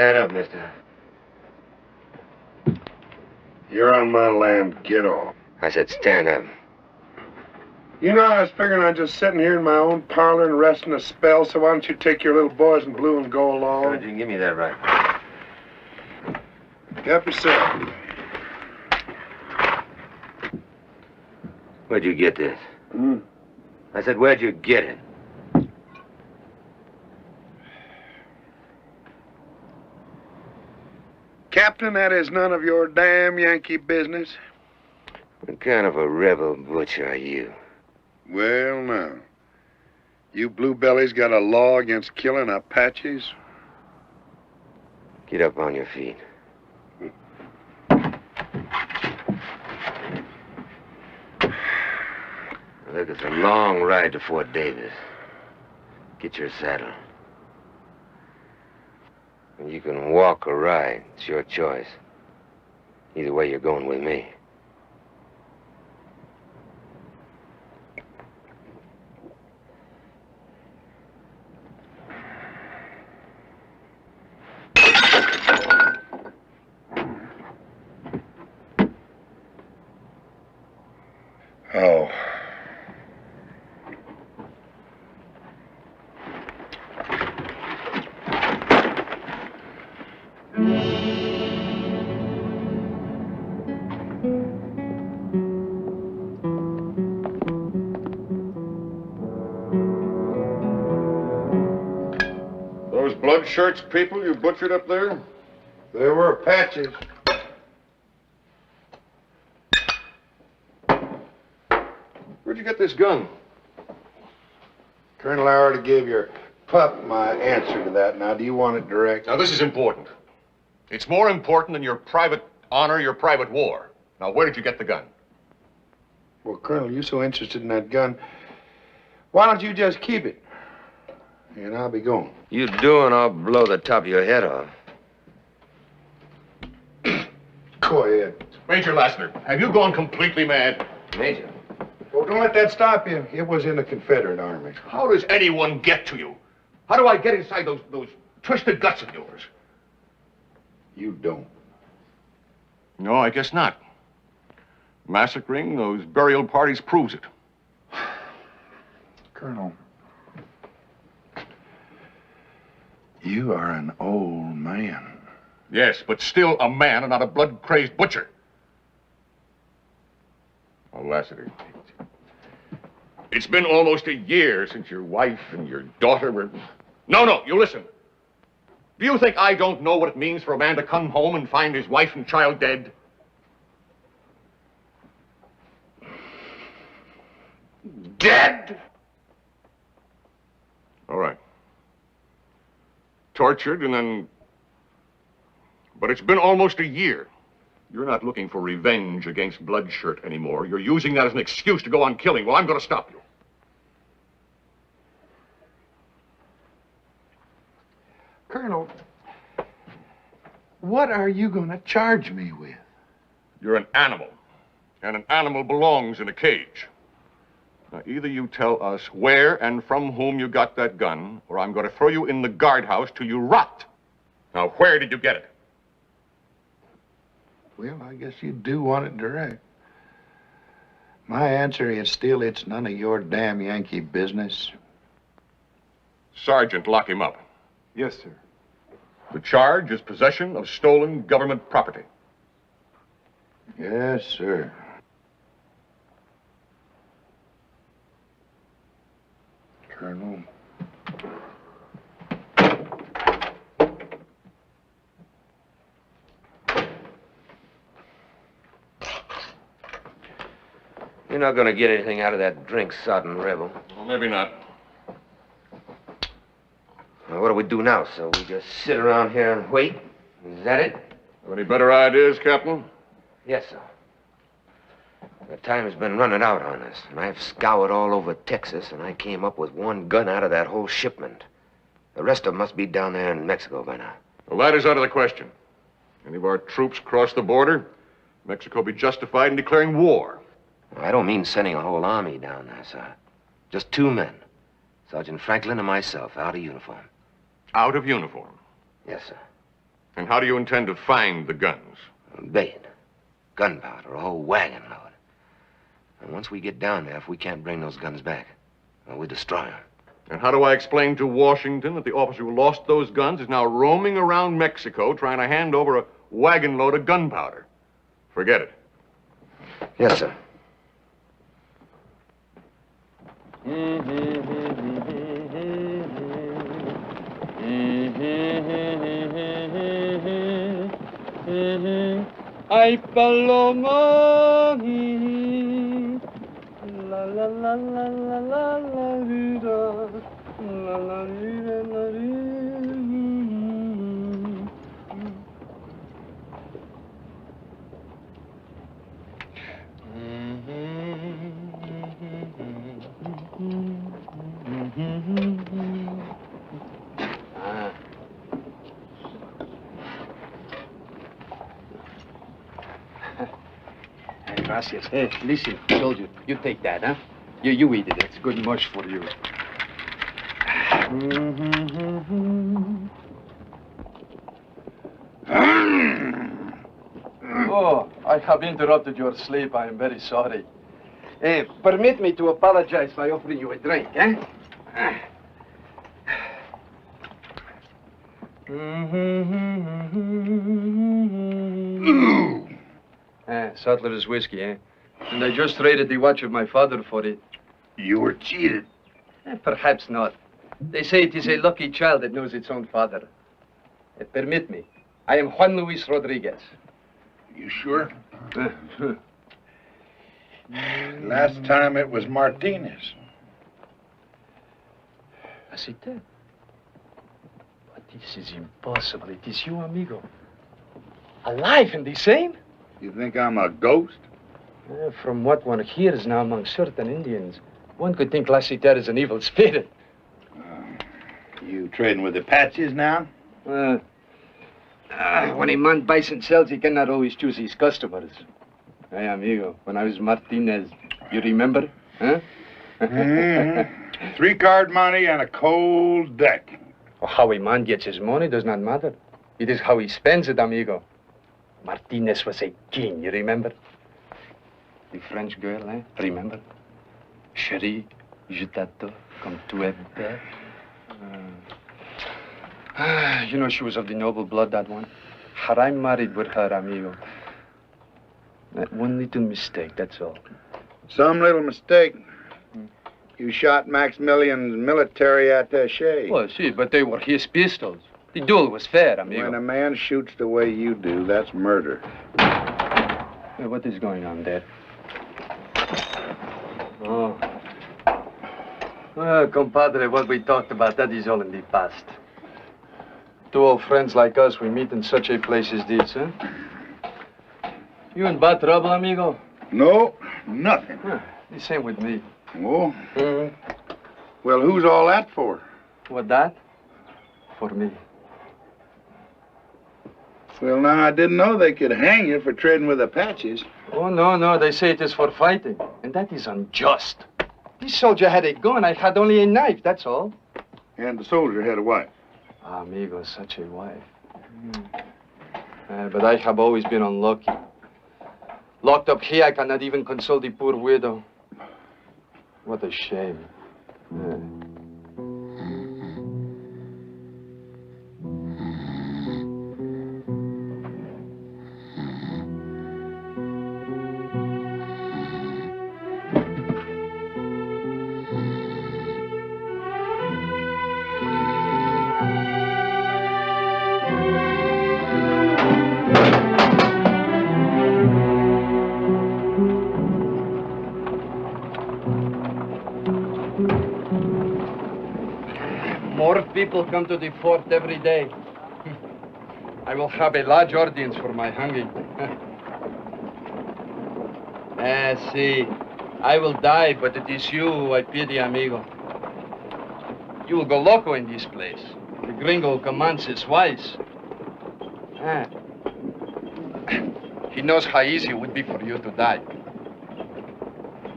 Stand up, mister. You're on my land. Get off. I said stand up. You know, I was figuring on just sitting here in my own parlor and resting a spell, so why don't you take your little boys in blue and go along? Good, you can give me that right. Help yourself. Where'd you get this? I said, where'd you get it? Captain, that is none of your damn Yankee business. What kind of a rebel butcher are you? Well, now. You bluebellies got a law against killing Apaches? Get up on your feet. Look, it's a long ride to Fort Davis. Get your saddle. You can walk or ride. It's your choice. Either way, you're going with me. Oh. Those blood shirts people you butchered up there? They were Apaches. Where'd you get this gun? Colonel, I already gave your pup my answer to that. Now, do you want it direct? Now, this is important. It's more important than your private honor, your private war. Now, where did you get the gun? Well, Colonel, you're so interested in that gun. Why don't you just keep it? And I'll be going. You do, and I'll blow the top of your head off. Go ahead. Major Lassner, have you gone completely mad? Major. Well, don't let that stop you. It was in the Confederate Army. How does anyone get to you? How do I get inside those twisted guts of yours? You don't. No, I guess not. Massacring those burial parties proves it. Colonel, you are an old man. Yes, but still a man and not a blood-crazed butcher. Oh, Lassiter, it's been almost a year since your wife and your daughter were... No, you listen. Do you think I don't know what it means for a man to come home and find his wife and child dead? Dead? All right. Tortured and then... But it's been almost a year. You're not looking for revenge against Bloodshirt anymore. You're using that as an excuse to go on killing. Well, I'm going to stop you. Colonel, what are you going to charge me with? You're an animal, and an animal belongs in a cage. Now, either you tell us where and from whom you got that gun, or I'm going to throw you in the guardhouse till you rot. Now, where did you get it? Well, I guess you do want it direct. My answer is still, it's none of your damn Yankee business. Sergeant, lock him up. Yes, sir. The charge is possession of stolen government property. Yes, sir. Colonel. You're not going to get anything out of that drink-sodden rebel. Well, maybe not. Well, what do we do now, so we just sit around here and wait? Is that it? Have any better ideas, Captain? Yes, sir. The time has been running out on us, and I've scoured all over Texas, and I came up with one gun out of that whole shipment. The rest of them must be down there in Mexico by now. Well, that is out of the question. Any of our troops cross the border, Mexico be justified in declaring war. I don't mean sending a whole army down there, sir. Just 2 men. Sergeant Franklin and myself, out of uniform. Out of uniform? Yes, sir. And how do you intend to find the guns? Bait, gunpowder, a whole wagon load. And once we get down there, if we can't bring those guns back, well, we destroy them. And how do I explain to Washington that the officer who lost those guns is now roaming around Mexico trying to hand over a wagon load of gunpowder? Forget it. Yes, sir. Ay, paloma, la la la la la la la vida, la la vida, la vida. Gracias. Hey, listen, soldier, you take that, huh? You eat it. It's good mush for you. Oh, I have interrupted your sleep. I am very sorry. Permit me to apologize by offering you a drink, eh? Sutler's whiskey, eh? And I just traded the watch of my father for it. You were cheated. Perhaps not. They say it is a lucky child that knows its own father. Permit me. I am Juan Luis Rodriguez. You sure? Last time it was Martinez. Así te. But this is impossible. It is you, amigo. Alive and the same? You think I'm a ghost? From what one hears now among certain Indians, one could think Lassiter is an evil spirit. You trading with Apaches now? When a man buys and sells, he cannot always choose his customers. Hey, amigo, when I was Martinez, you remember? Huh? 3-card money and a cold deck. How a man gets his money does not matter. It is how he spends it, amigo. Martinez was a king, you remember? The French girl, eh? Remember? Chérie, je t'adore comme tu es belle. You know, she was of the noble blood, that one. Had I married with her, amigo. That one little mistake, that's all. Some little mistake. You shot Maximilian's military attaché. Well, see, but they were his pistols. The duel was fair, amigo. When a man shoots the way you do, that's murder. Hey, what is going on there? Oh. Well, compadre, what we talked about, that is all in the past. Two old friends like us, we meet in such a place as this, huh? You in bad trouble, amigo? No, nothing. The same with me. Oh? Well, who's all that for? What, that? For me. Well, now, I didn't know they could hang you for trading with Apaches. Oh, no, they say it is for fighting. And that is unjust. This soldier had a gun, I had only a knife, that's all. And the soldier had a wife. Amigo, such a wife. But I have always been unlucky. Locked up here, I cannot even console the poor widow. What a shame. More people come to the fort every day. I will have a large audience for my hanging. See, I will die, but it is you who I pity, amigo. You will go loco in this place. The gringo commands his wives. He knows how easy it would be for you to die.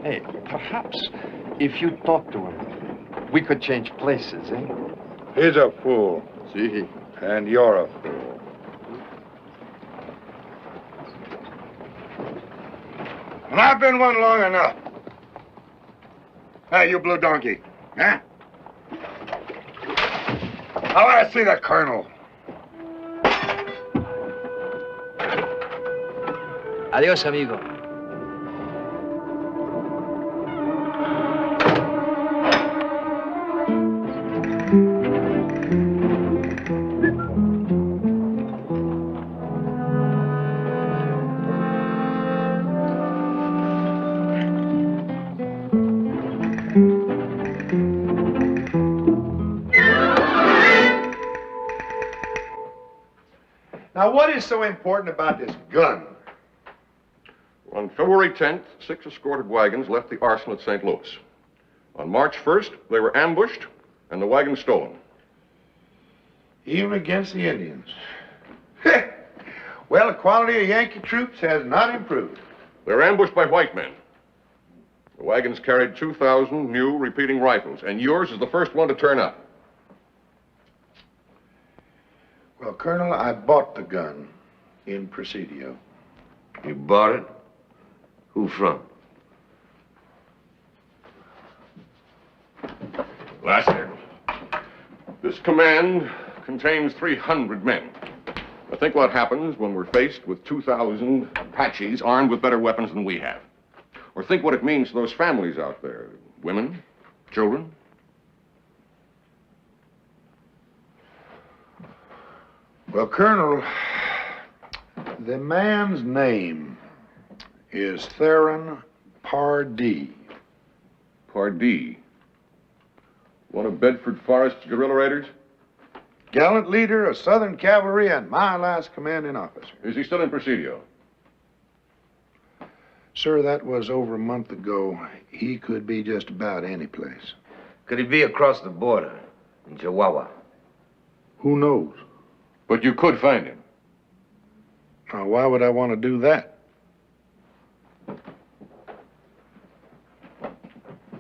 Hey, perhaps if you talk to him, we could change places, eh? He's a fool. See? And you're a fool. And I've been one long enough. Hey, you blue donkey. Huh? I want to see the colonel. Adios, amigo. Now, what is so important about this gun? On February 10th, 6 escorted wagons left the arsenal at St. Louis. On March 1st, they were ambushed and the wagons stolen. Even against the Indians. Well, the quality of Yankee troops has not improved. They were ambushed by white men. The wagons carried 2,000 new repeating rifles, and yours is the first one to turn up. Well, Colonel, I bought the gun in Presidio. You bought it? Who from? Last year. This command contains 300 men. Now think what happens when we're faced with 2,000 Apaches armed with better weapons than we have. Or think what it means to those families out there. Women, children. Well, Colonel, the man's name is Theron Pardee. Pardee. One of Bedford Forrest's guerrilla raiders? Gallant leader of Southern Cavalry and my last commanding officer. Is he still in Presidio? Sir, that was over a month ago. He could be just about any place. Could he be across the border in Chihuahua? Who knows? But you could find him. Now, why would I want to do that?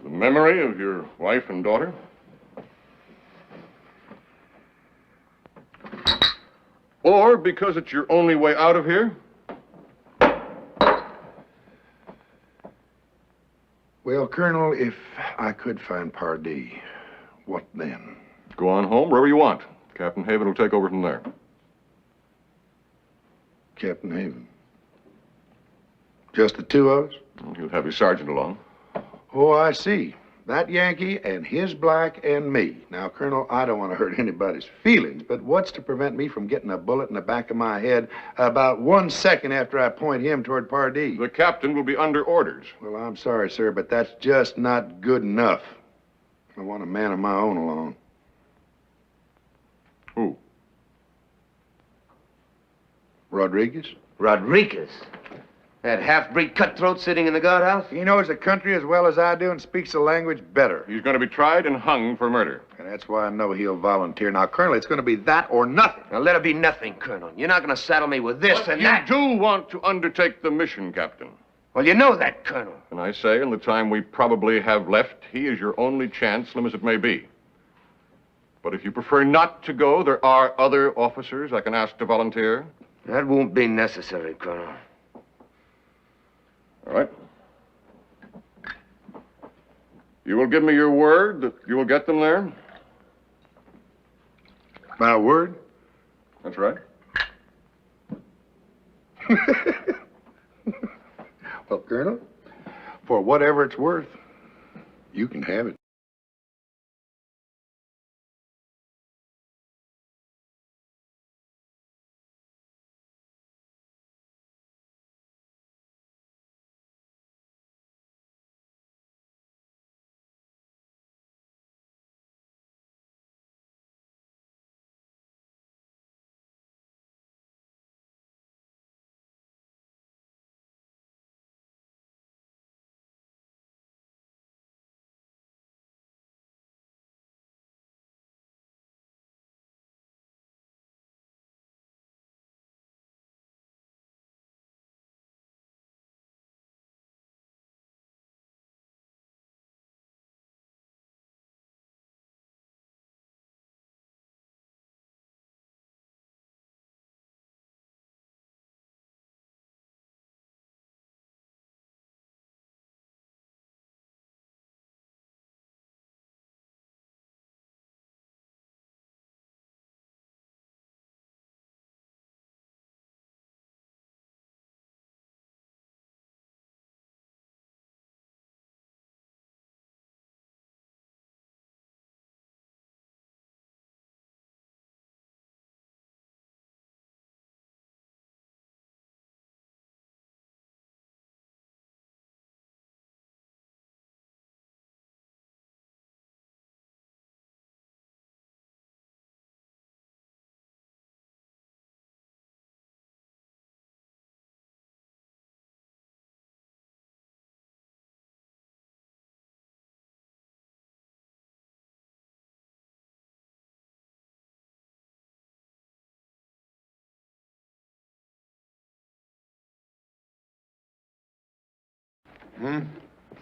The memory of your wife and daughter? Or because it's your only way out of here? Well, Colonel, if I could find Pardee, what then? Go on home, wherever you want. Captain Haven will take over from there. Captain Haven. Just the two of us? You'll have your sergeant along. Oh, I see. That Yankee and his black and me. Now, Colonel, I don't want to hurt anybody's feelings, but what's to prevent me from getting a bullet in the back of my head about 1 second after I point him toward Pardee? The captain will be under orders. Well, I'm sorry, sir, but that's just not good enough. I want a man of my own along. Who? Rodriguez? Rodriguez? That half-breed cutthroat sitting in the guardhouse? He knows the country as well as I do and speaks the language better. He's going to be tried and hung for murder. And that's why I know he'll volunteer. Now, Colonel, it's going to be that or nothing. Now, let it be nothing, Colonel. You're not going to saddle me with this and that. You do want to undertake the mission, Captain. Well, you know that, Colonel. And I say, in the time we probably have left, he is your only chance, slim as it may be. But if you prefer not to go, there are other officers I can ask to volunteer. That won't be necessary, Colonel. All right. You will give me your word that you will get them there? My word? That's right. Well, Colonel, for whatever it's worth, you can have it.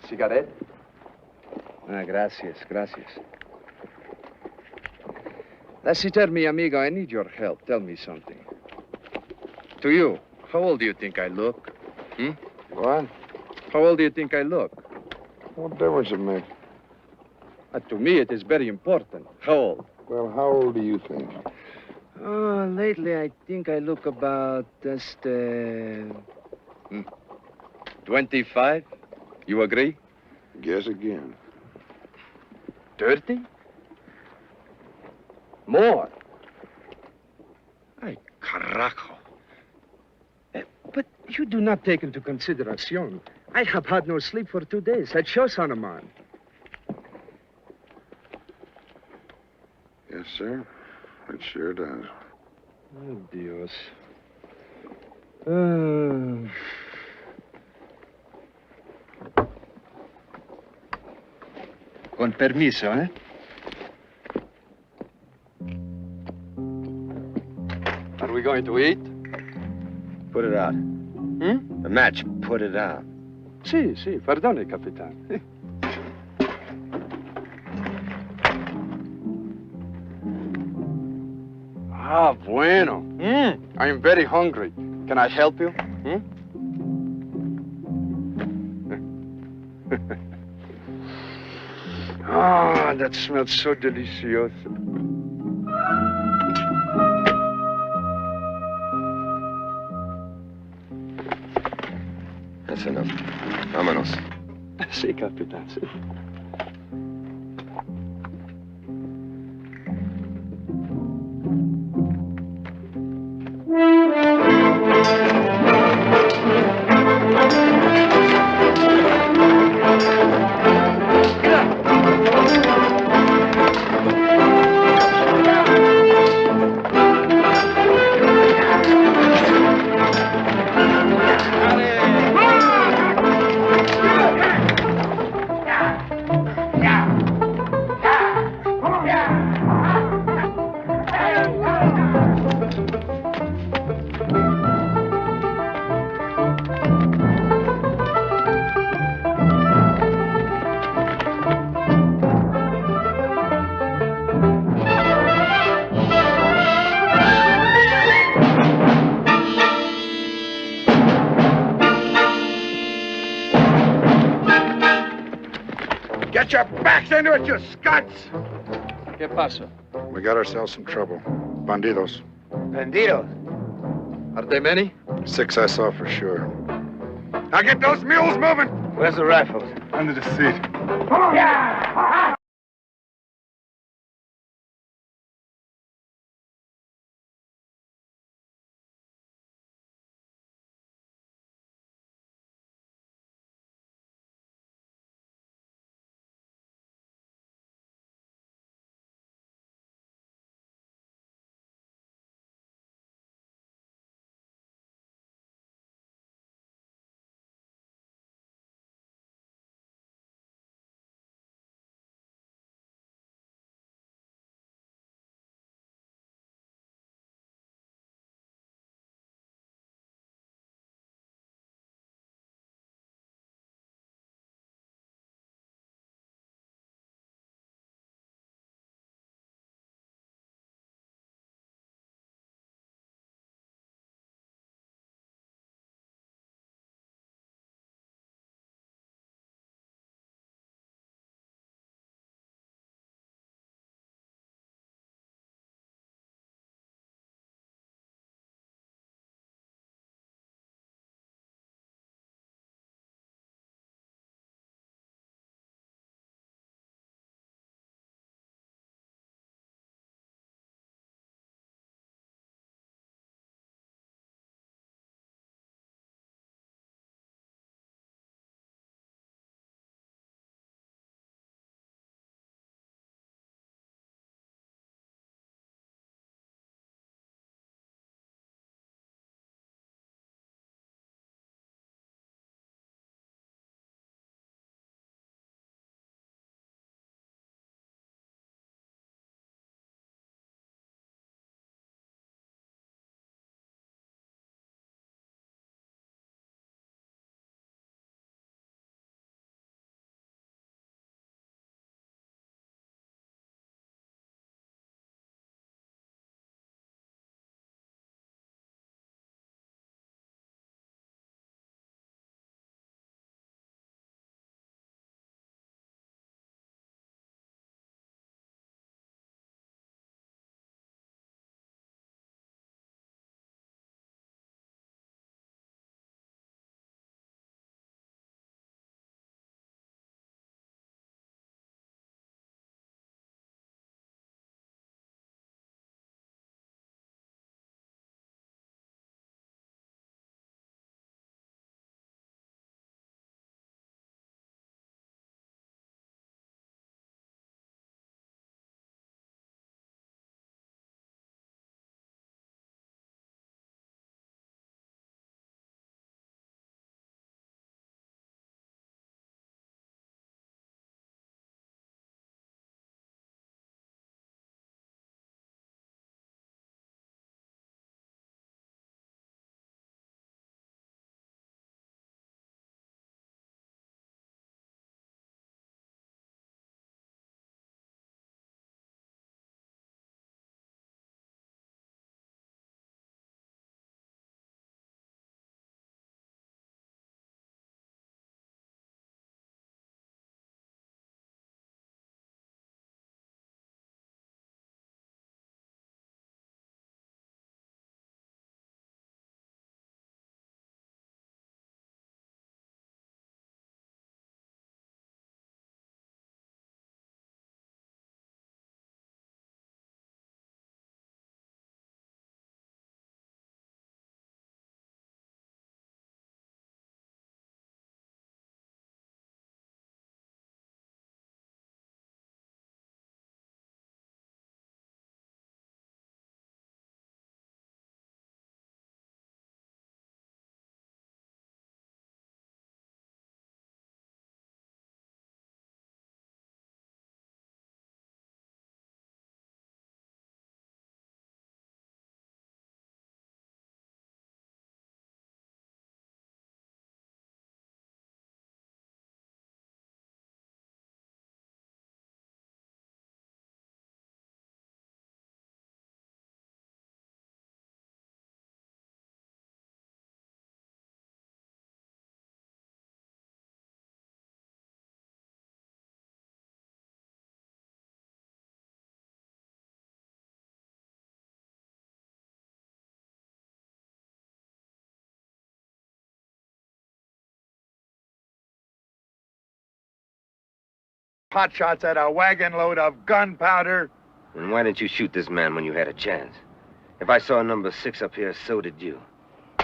Cigarette? Ah, gracias, gracias. Lassiter, mi amigo, I need your help. Tell me something. To you, how old do you think I look? What? How old do you think I look? What difference it make? To me, it is very important. How old? Well, how old do you think? Oh, lately, I think I look about just, 25. You agree? Guess again. 30? More. Ay, carajo. But you do not take into consideration. I have had no sleep for 2 days. That shows on a man. Yes, sir. It sure does. Oh, Dios. Con permiso, eh? Are we going to eat? Put it out. The match, put it out. Sì, sì, perdone, capitano. Ah, bueno. I'm very hungry. Can I help you? Ah, that smells so delicious. That's enough. Vámonos. Sí, capitán, sí. Get your backs into it, you scuds! ¿Qué pasa? We got ourselves some trouble. Bandidos. Bandidos. Are there many? 6 I saw for sure. Now get those mules moving! Where's the rifles? Under the seat. pot shots at a wagon load of gunpowder. And why didn't you shoot this man when you had a chance? If I saw number 6 up here, so did you.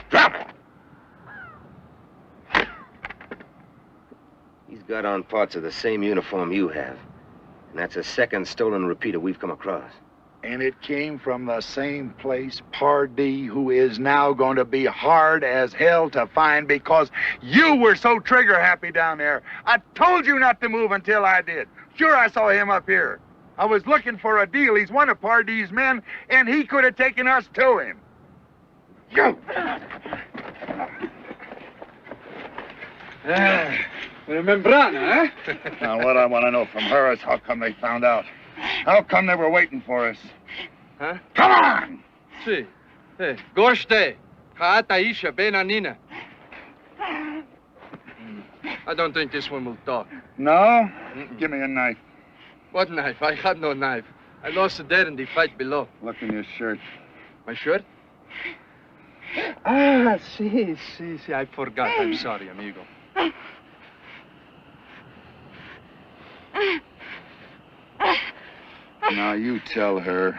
Drop it! He's got on parts of the same uniform you have. And that's the second stolen repeater we've come across. And it came from the same place, Pardee, who is now going to be hard as hell to find because you were so trigger happy down there. I told you not to move until I did. Sure, I saw him up here. I was looking for a deal. He's one of Pardee's men, and he could have taken us to him. Go! Membrana, eh? Now, what I want to know from her is how come they found out? How come they were waiting for us? Huh? Come on! Si. Goshte. Kaata Isha Benanina. I don't think this one will talk. No? Give me a knife. What knife? I had no knife. I lost it there in the fight below. Look in your shirt. My shirt? Ah, si. I forgot. I'm sorry, amigo. Now you tell her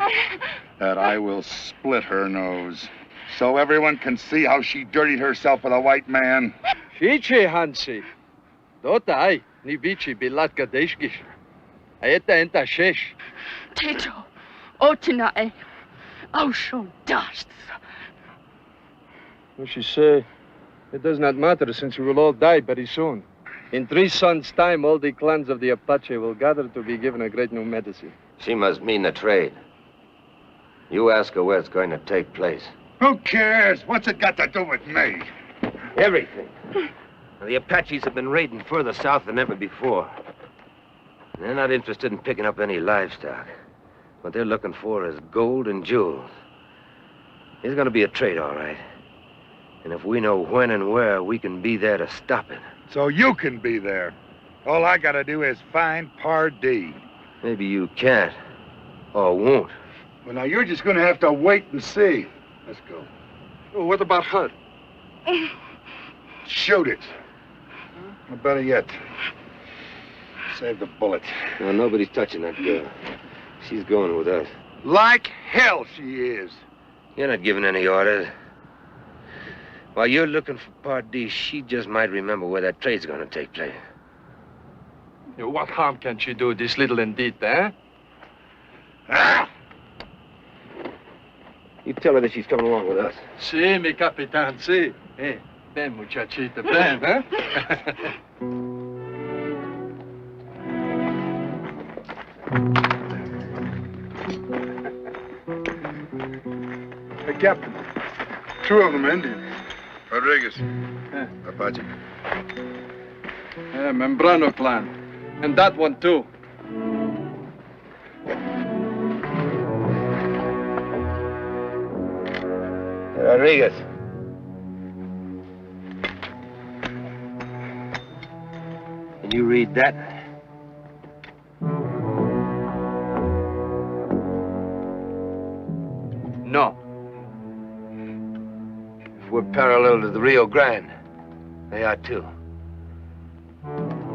that I will split her nose so everyone can see how she dirtied herself with a white man. Fiche, Hansi. Dota ai, ni bici bilatka deshgish. Aeta enta shesh. Teto, otinae, ausho dust. What she say? It does not matter since we will all die very soon. In 3 sons' time, all the clans of the Apache will gather to be given a great new medicine. She must mean the trade. You ask her where it's going to take place. Who cares? What's it got to do with me? Everything. The Apaches have been raiding further south than ever before. They're not interested in picking up any livestock. What they're looking for is gold and jewels. There's going to be a trade, all right. And if we know when and where, we can be there to stop it. So you can be there. All I got to do is find Pardee. Maybe you can't, or won't. Well, now you're just going to have to wait and see. Let's go. Oh, what about her? Shoot it. Or better yet, save the bullet. No, nobody's touching that girl. She's going with us. Like hell she is. You're not giving any orders. While you're looking for Pardee, she just might remember where that trade's going to take place. What harm can she do, this little Indita, eh? Ah! You tell her that she's coming along with us. Si, mi capitan, si. Ven, muchachita, ven, eh? Hey, Captain. 2 of them Indians. Rodriguez. Apache. Membrano clan. And that one, too. Rodriguez. Can you read that? No. If we're parallel to the Rio Grande, they are too.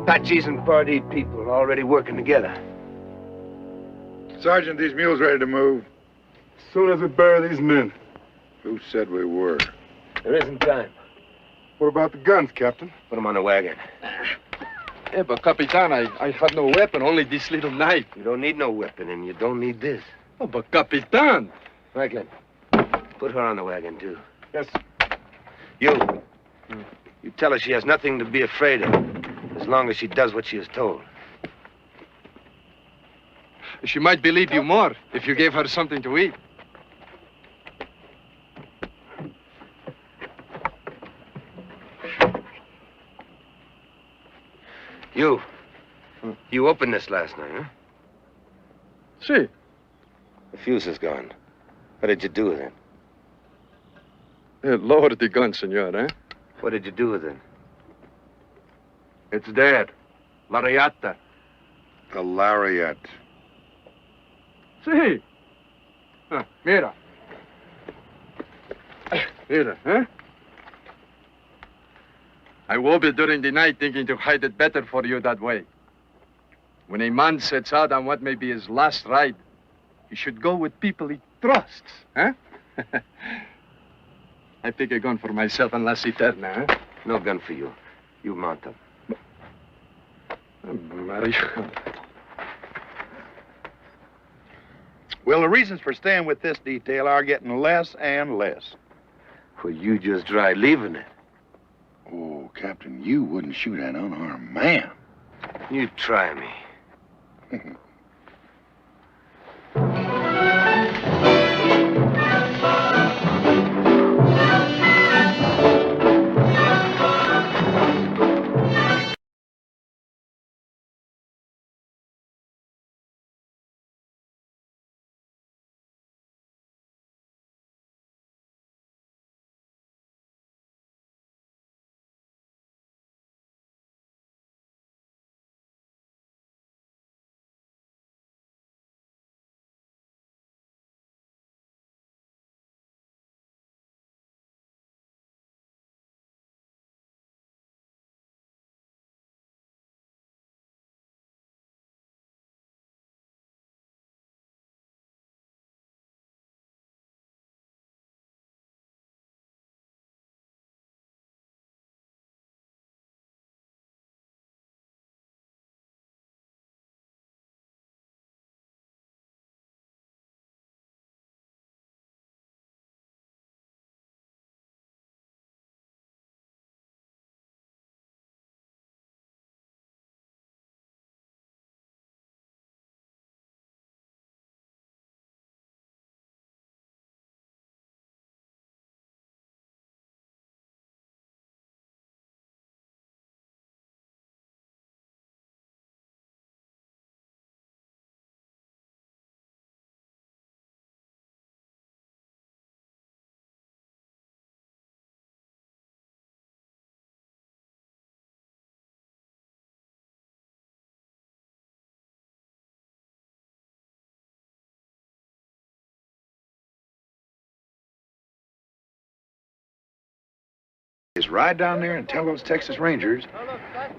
Apaches and Pardee people are already working together. Sergeant, these mules ready to move? As soon as we bury these men. Who said we were? There isn't time. What about the guns, Captain? Put them on the wagon. But Capitan, I had no weapon, only this little knife. You don't need no weapon, and you don't need this. Oh, but Capitan! Franklin, put her on the wagon, too. Yes. You tell her she has nothing to be afraid of, as long as she does what she is told. She might believe you more if you gave her something to eat. You opened this last night, huh? Si. The fuse is gone. What did you do with it? Lower the gun, senor, eh? What did you do with it? It's there. Lariata. A lariat. Si. Mira. Mira, eh? I woke up during the night thinking to hide it better for you that way. When a man sets out on what may be his last ride, he should go with people he trusts, huh? I pick a gun for myself and La Citerna, huh? No gun for you. You mount them. Mario. Well, the reasons for staying with this detail are getting less and less. Well, you just tried leaving it. Oh, Captain, you wouldn't shoot an unarmed man. You try me. Is ride down there and tell those Texas Rangers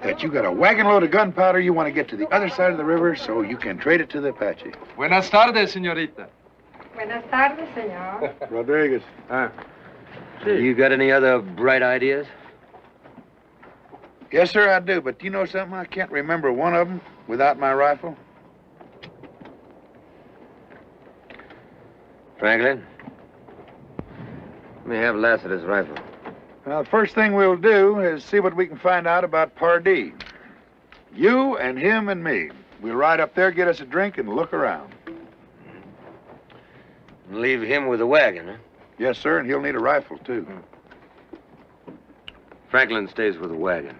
that you got a wagon load of gunpowder you want to get to the other side of the river so you can trade it to the Apache. Buenas tardes, señorita. Buenas tardes, señor. Rodriguez. You got any other bright ideas? Yes, sir, I do. But do you know something? I can't remember one of them without my rifle. Franklin, let me have Lassiter's rifle. Well, the first thing we'll do is see what we can find out about Pardee. You and him and me. We'll ride up there, get us a drink, and look around. Leave him with the wagon, huh? Yes, sir, and he'll need a rifle, too. Franklin stays with the wagon.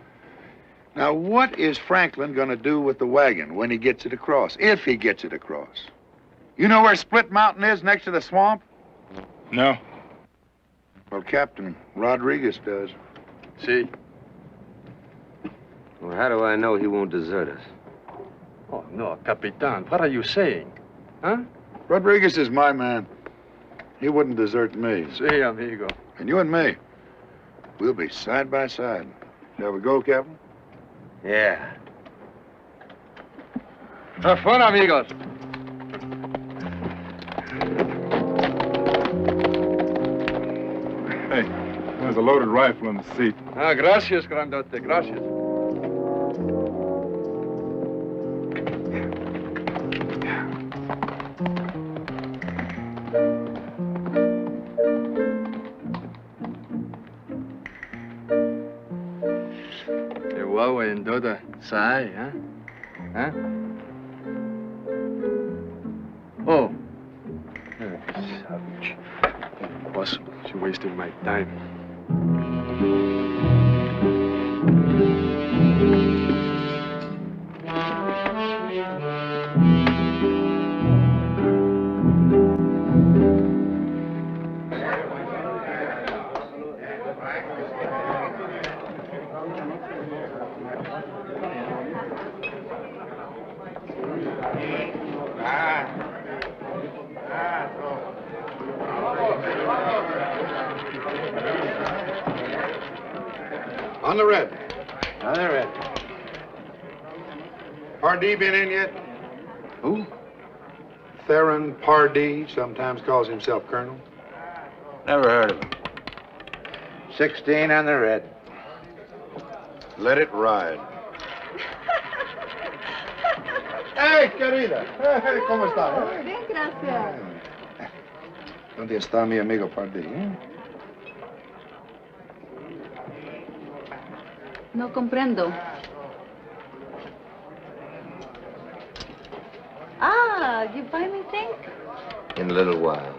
Now, what is Franklin going to do with the wagon when he gets it across, if he gets it across? You know where Split Mountain is, next to the swamp? No. Well, Captain Rodriguez does. See? Well, how do I know he won't desert us? Oh, no, Capitan. What are you saying? Huh? Rodriguez is my man. He wouldn't desert me. See, amigo. And you and me, we'll be side by side. Shall we go, Captain? Yeah. Have fun, amigos. Hey, there's a loaded rifle in the seat. Ah, gracias, grandote, gracias. Huawei and Doda, Sai, huh? Huh? Oh. Savage. Impossible. You're wasting my time. On the red. On the red. Pardee been in yet? Who? Theron Pardee, sometimes calls himself Colonel. Never heard of him. 16 on the red. Let it ride. Hey, querida. Hey, ¿cómo estás? Bien, gracias. ¿Dónde está mi amigo Pardee? No comprendo. Ah, you buy me things? In a little while.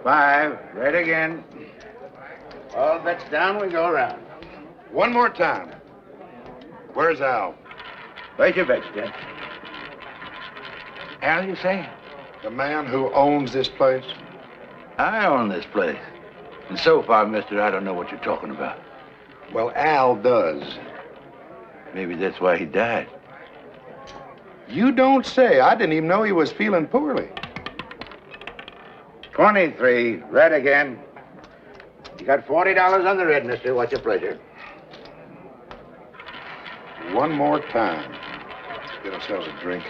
5, red again. All bets down, we go around. One more time. Where's Al? Place your bets, Jen. Al, you say? The man who owns this place? I own this place. And so far, mister, I don't know what you're talking about. Well, Al does. Maybe that's why he died. You don't say. I didn't even know he was feeling poorly. 23, red again. You got $40 on the red, mister. What's your pleasure? One more time. Let's get ourselves a drink.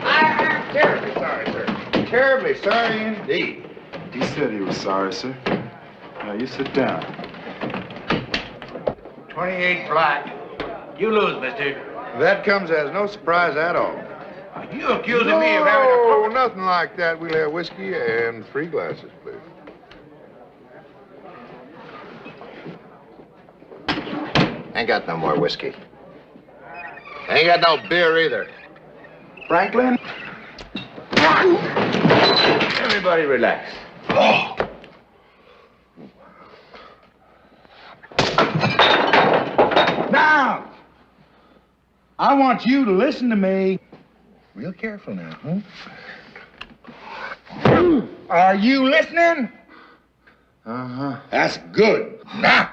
I'm terribly sorry, sir. Terribly sorry indeed. He said he was sorry, sir. Now, you sit down. 28 black. You lose, mister. That comes as no surprise at all. You accusing me of having a... No, nothing like that. We'll have whiskey and 3 glasses, please. Ain't got no more whiskey. Ain't got no beer either. Franklin? Everybody relax. Now, I want you to listen to me. Real careful now, huh? Are you listening? Uh-huh. That's good. Now,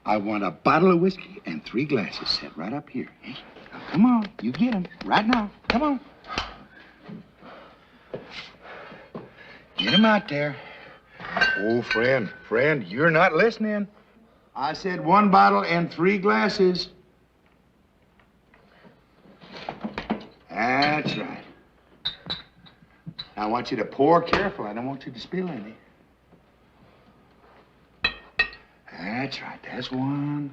I want a bottle of whiskey and 3 glasses set right up here. Hey, now, come on, you get them right now. Come on. Get them out there. Oh, friend, you're not listening. I said 1 bottle and 3 glasses. That's right. Now, I want you to pour careful. I don't want you to spill any. That's right. That's 1.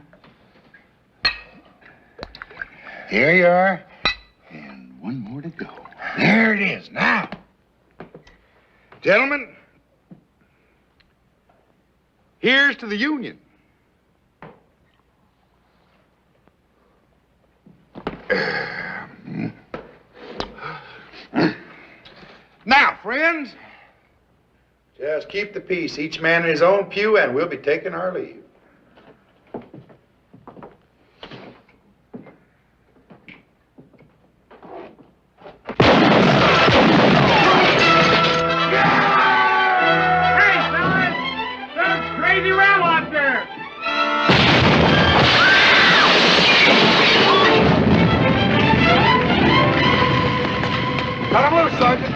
There you are. And 1 more to go. There it is. Now, gentlemen, here's to the Union. Now, friends, just keep the peace. Each man in his own pew, and we'll be taking our leave. Cut him loose, Sergeant.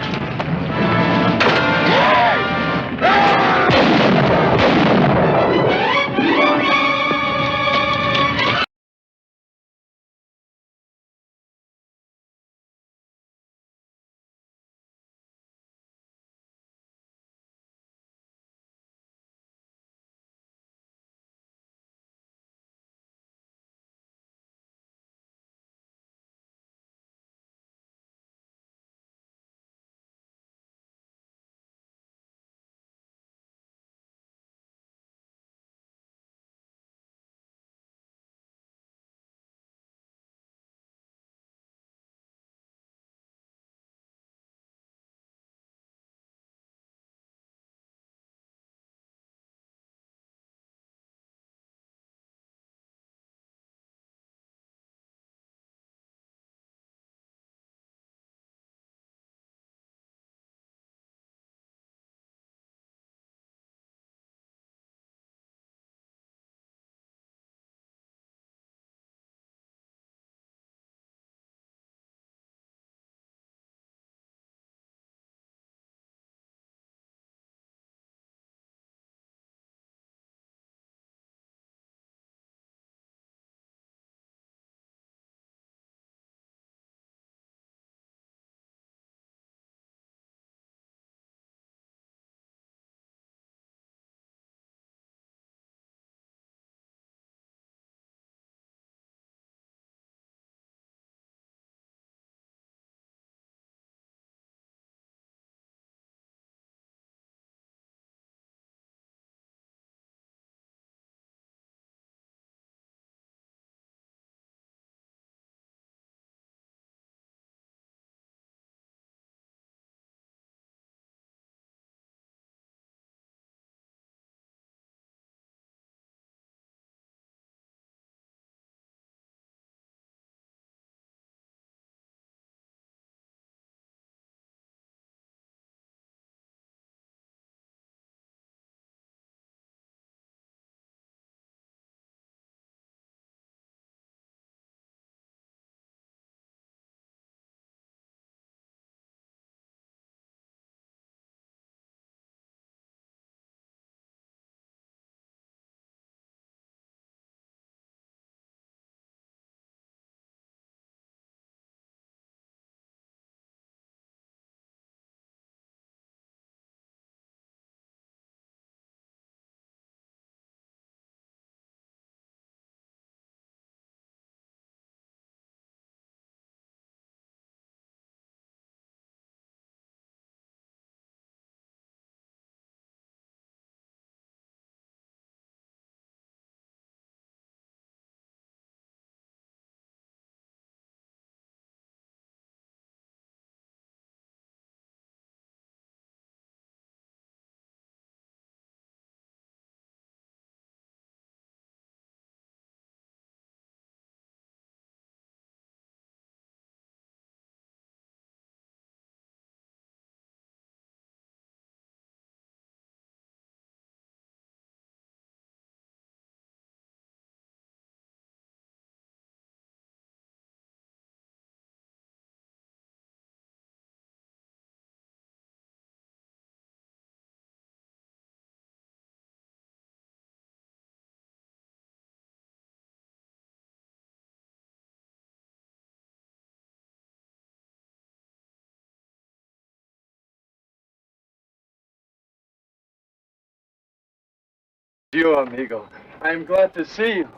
you, amigo. I'm glad to see you.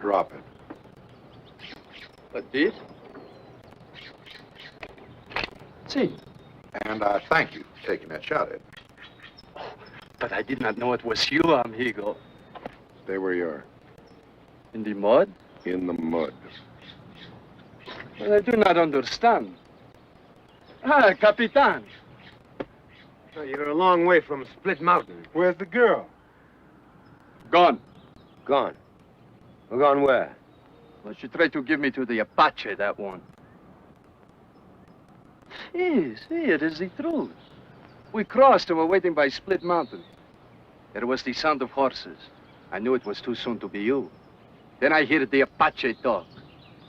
Drop it. But this? See. And I thank you for taking that shot at me. But I did not know it was you, amigo. Stay where you are. In the mud? In the mud. Well, I do not understand. Ah, Capitan. So you're a long way from Split Mountain. Where's the girl? Gone. Gone. Well, gone where? Well, she tried to give me to the Apache, that one. Yes, it is the truth. We crossed and were waiting by Split Mountain. There was the sound of horses. I knew it was too soon to be you. Then I heard the Apache talk.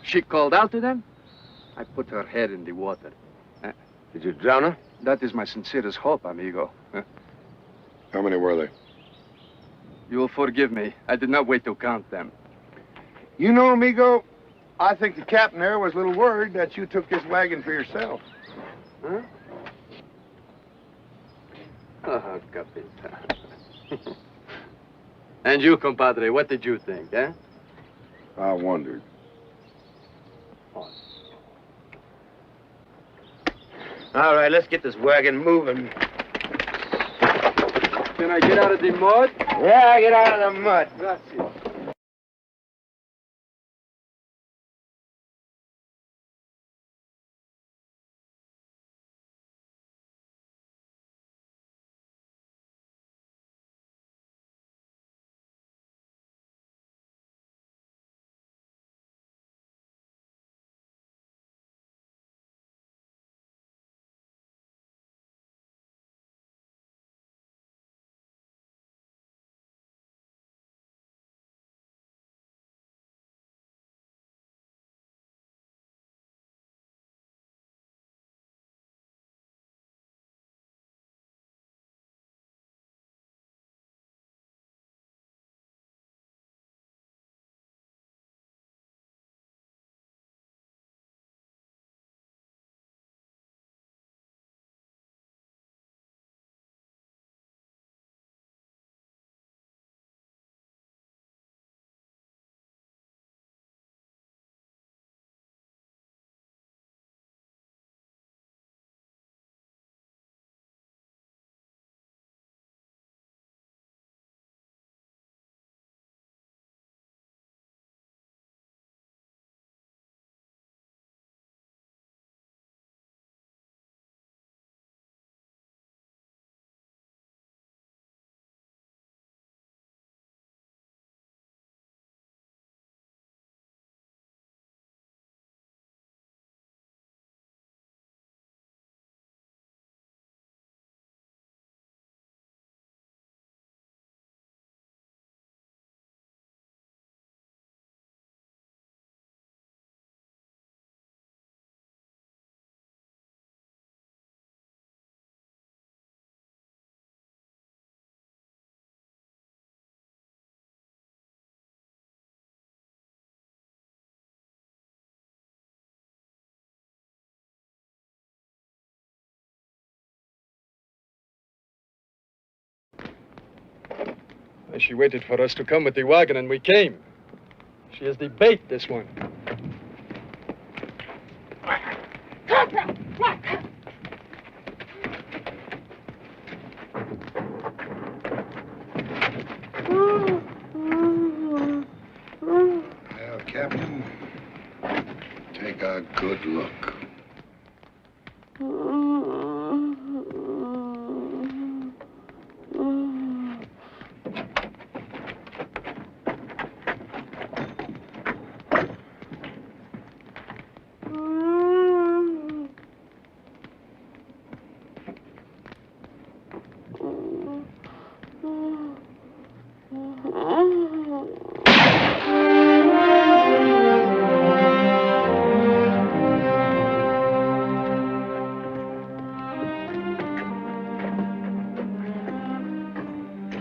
She called out to them. I put her head in the water. Did you drown her? That is my sincerest hope, amigo. How many were they? You will forgive me. I did not wait to count them. You know, amigo, I think the captain there was a little worried that you took this wagon for yourself. Huh? Oh, Capitan. And you, compadre, what did you think, eh? I wondered. All right, let's get this wagon moving. Can I get out of the mud? Yeah, get out of the mud. Gracias. She waited for us to come with the wagon, and we came. She is the bait, this one. Well, Captain, take a good look.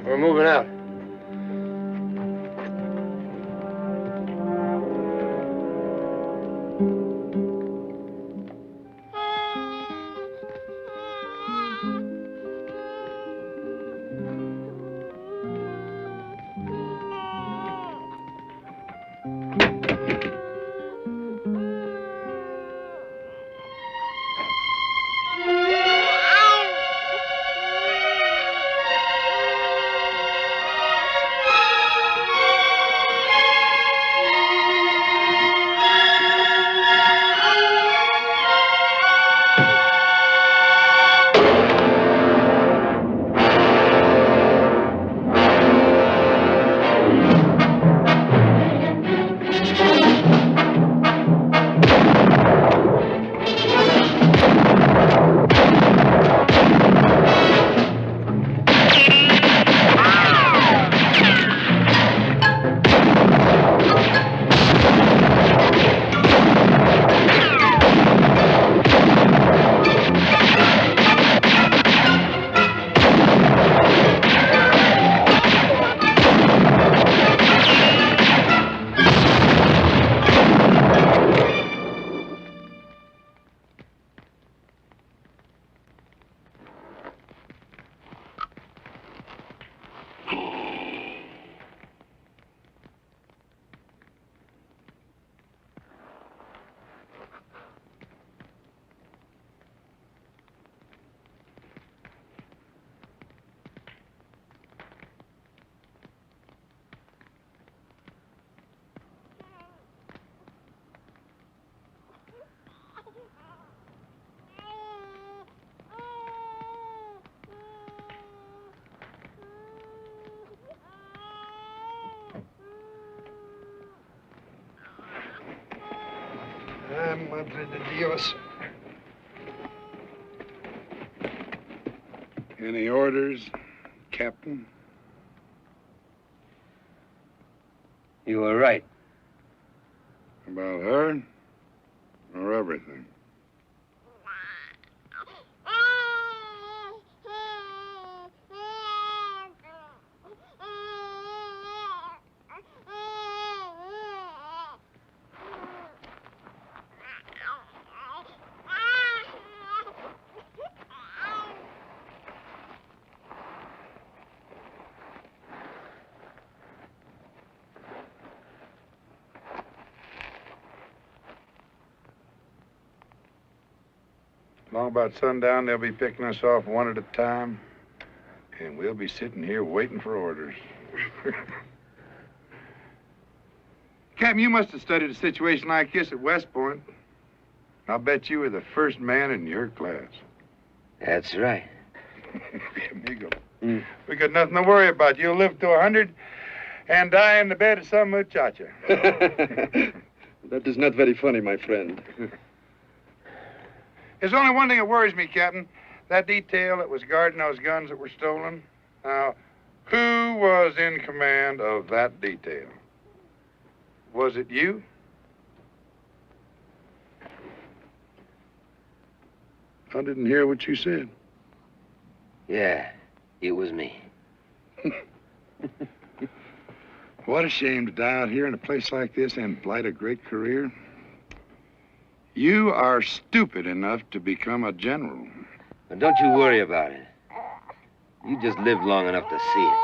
We're moving out. Ay, madre de Dios. Any orders, Captain? You were right. About her? Or everything? Long about sundown, they'll be picking us off one at a time, and we'll be sitting here waiting for orders. Captain, you must have studied a situation like this at West Point. I'll bet you were the first man in your class. That's right. Amigo. We got nothing to worry about. You'll live to 100 and die in the bed of some muchacha. That is not very funny, my friend. There's only one thing that worries me, Captain. That detail that was guarding those guns that were stolen. Now, who was in command of that detail? Was it you? I didn't hear what you said. Yeah, it was me. What a shame to die out here in a place like this and blight a great career. You are stupid enough to become a general. But don't you worry about it. You just lived long enough to see it.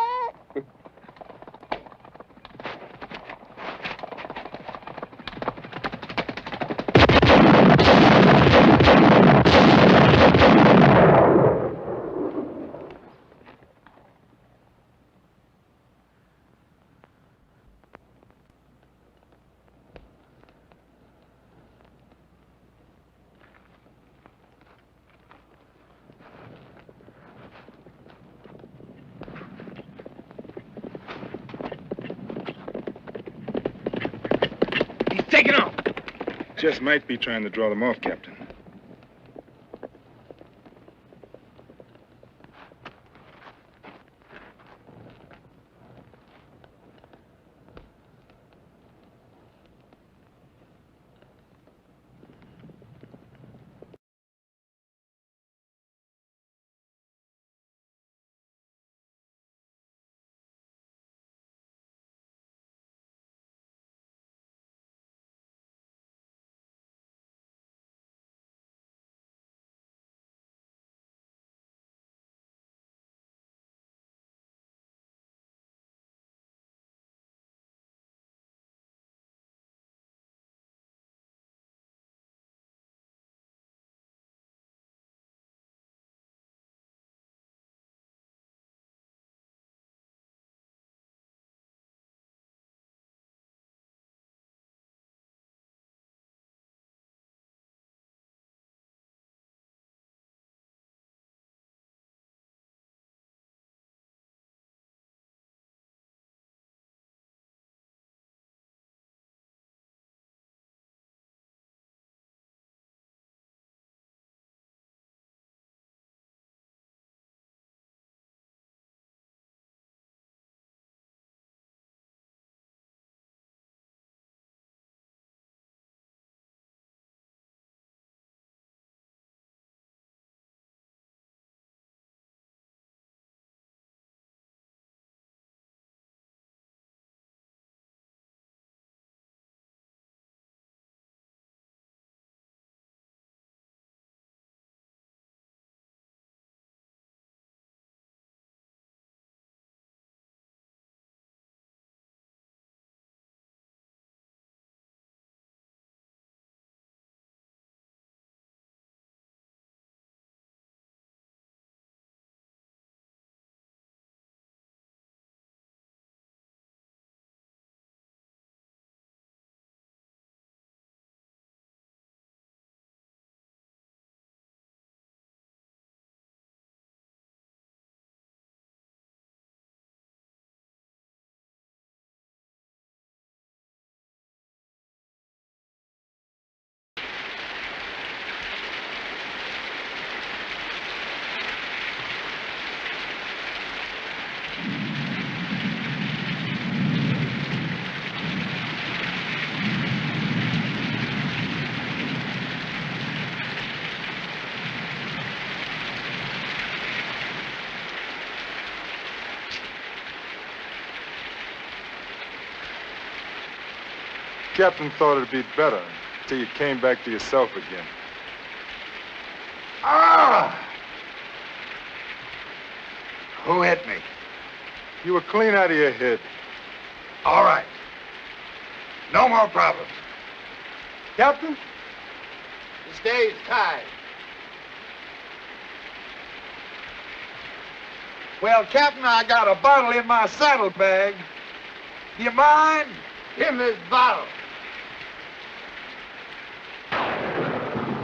Take it off! Just might be trying to draw them off, Captain. Captain thought it'd be better till you came back to yourself again. Ah! Who hit me? You were clean out of your head. All right. No more problems. Captain? This day's tied. Well, Captain, I got a bottle in my saddlebag. Do you mind? Give me this bottle.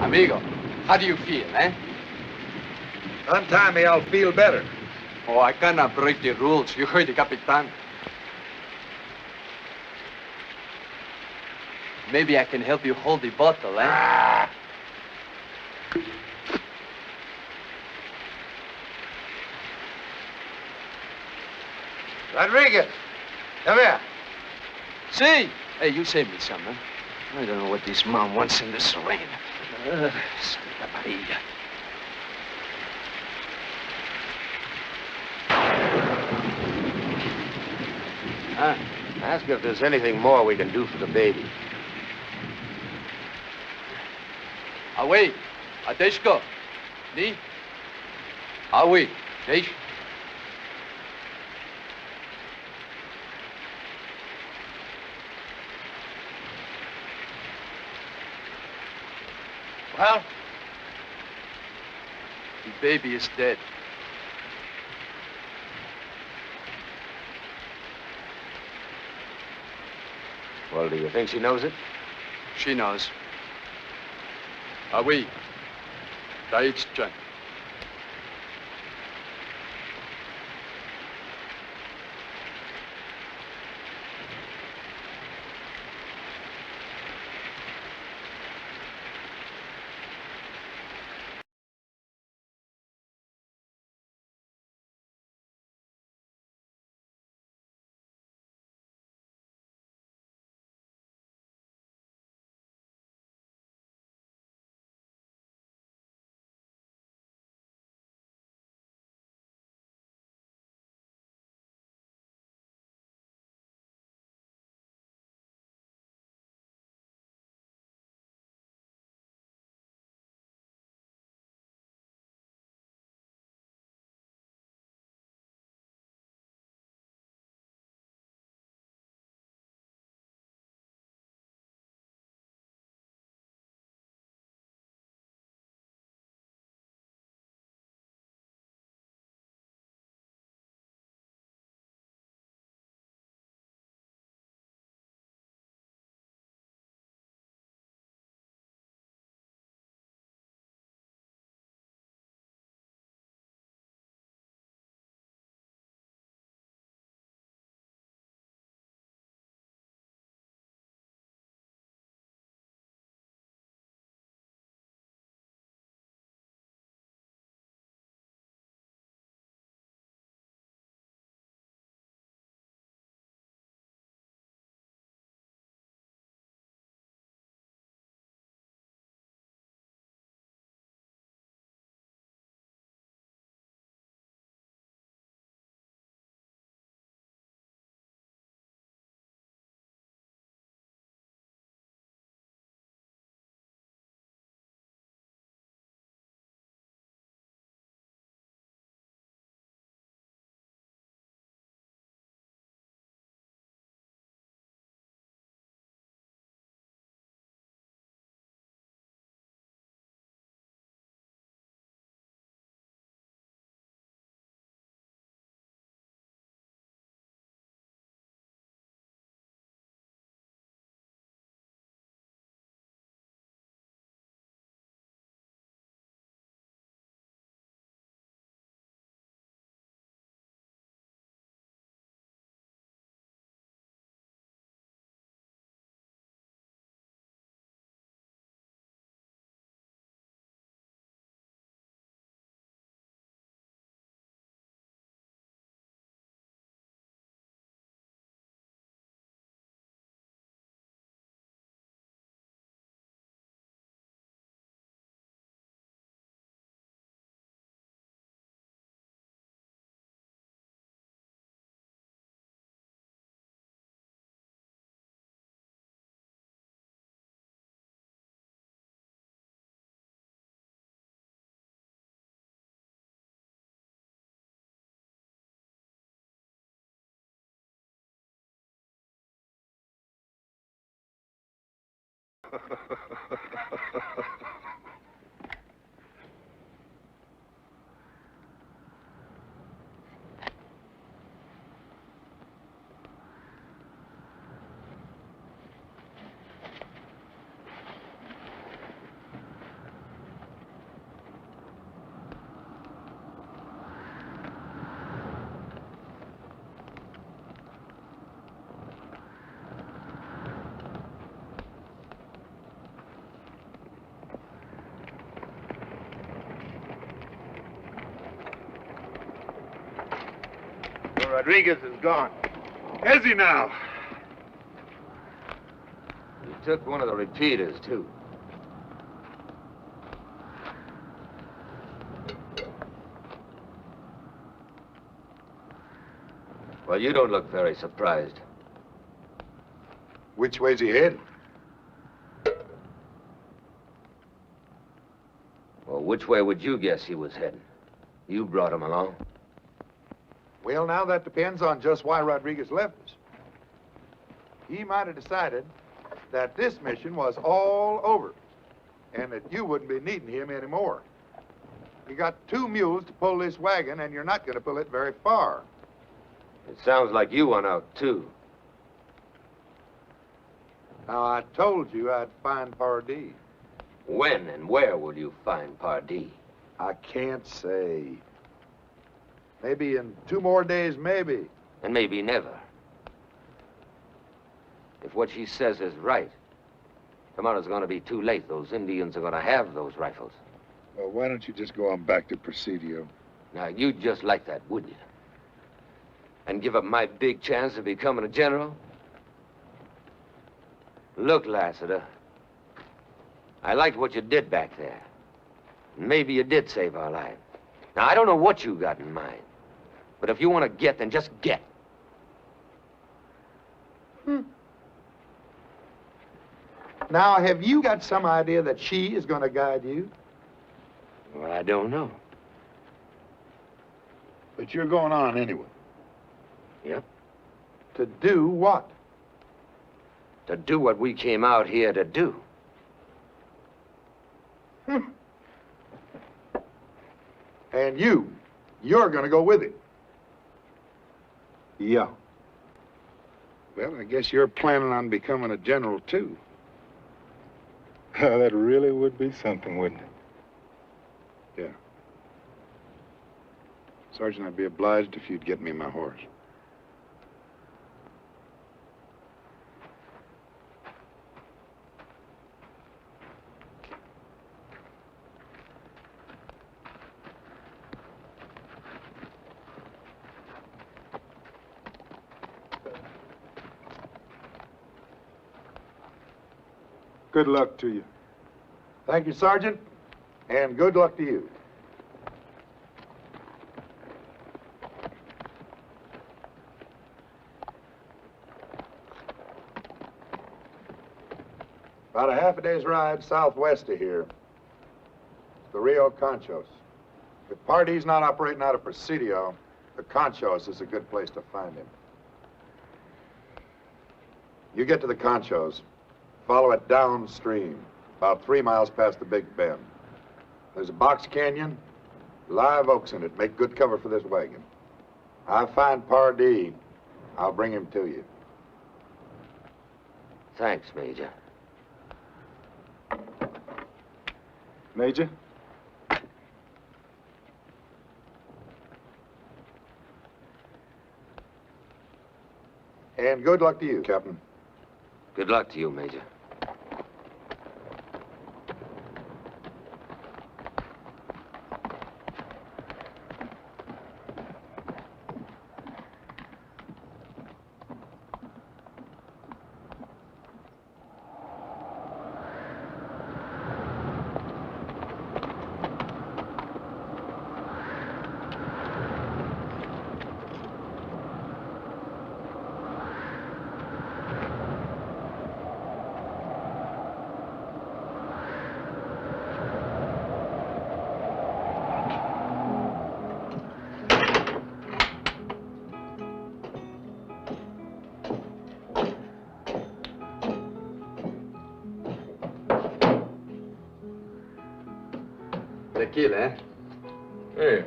Amigo, how do you feel, eh? Untie me, I'll feel better. Oh, I cannot break the rules. You heard the Capitan. Maybe I can help you hold the bottle, eh? Ah. Rodriguez, come here. See? Hey, you saved me some, huh? I don't know what this mom wants in this rain. Santa Maria. Ask if there's anything more we can do for the baby. Away. Adeshko. Ni? Away. Desh. Well? The baby is dead. Well, do you think she knows it? She knows. Away. Daich-chan. Rodriguez is gone. Is he now? He took one of the repeaters, too. Well, you don't look very surprised. Which way's he heading? Well, which way would you guess he was heading? You brought him along. Well, now that depends on just why Rodriguez left us. He might have decided that this mission was all over and that you wouldn't be needing him anymore. You got 2 mules to pull this wagon, and you're not going to pull it very far. It sounds like you went out, too. Now, I told you I'd find Pardee. When and where will you find Pardee? I can't say. Maybe in 2 more days, maybe. And maybe never. If what she says is right, tomorrow's going to be too late. Those Indians are going to have those rifles. Well, why don't you just go on back to Presidio? Now, you'd just like that, wouldn't you? And give up my big chance of becoming a general? Look, Lassiter, I liked what you did back there. Maybe you did save our lives. Now, I don't know what you got in mind, but if you want to get, then just get. Now, have you got some idea that she is going to guide you? Well, I don't know. But you're going on anyway. Yep. To do what? To do what we came out here to do. And you're going to go with him. Yeah. Well, I guess you're planning on becoming a general, too. That really would be something, wouldn't it? Yeah. Sergeant, I'd be obliged if you'd get me my horse. Good luck to you. Thank you, Sergeant, and good luck to you. About a half a day's ride southwest of here. The RIO CONCHOS. If Pardee's not operating out of Presidio, the Conchos is a good place to find him. You get to the Conchos, follow it downstream, about 3 miles past the Big Bend. There's a box canyon, live oaks in it, make good cover for this wagon. I find Pardee, I'll bring him to you. Thanks, Major. Major? And good luck to you, Captain. Good luck to you, Major. tequila, eh? Hey.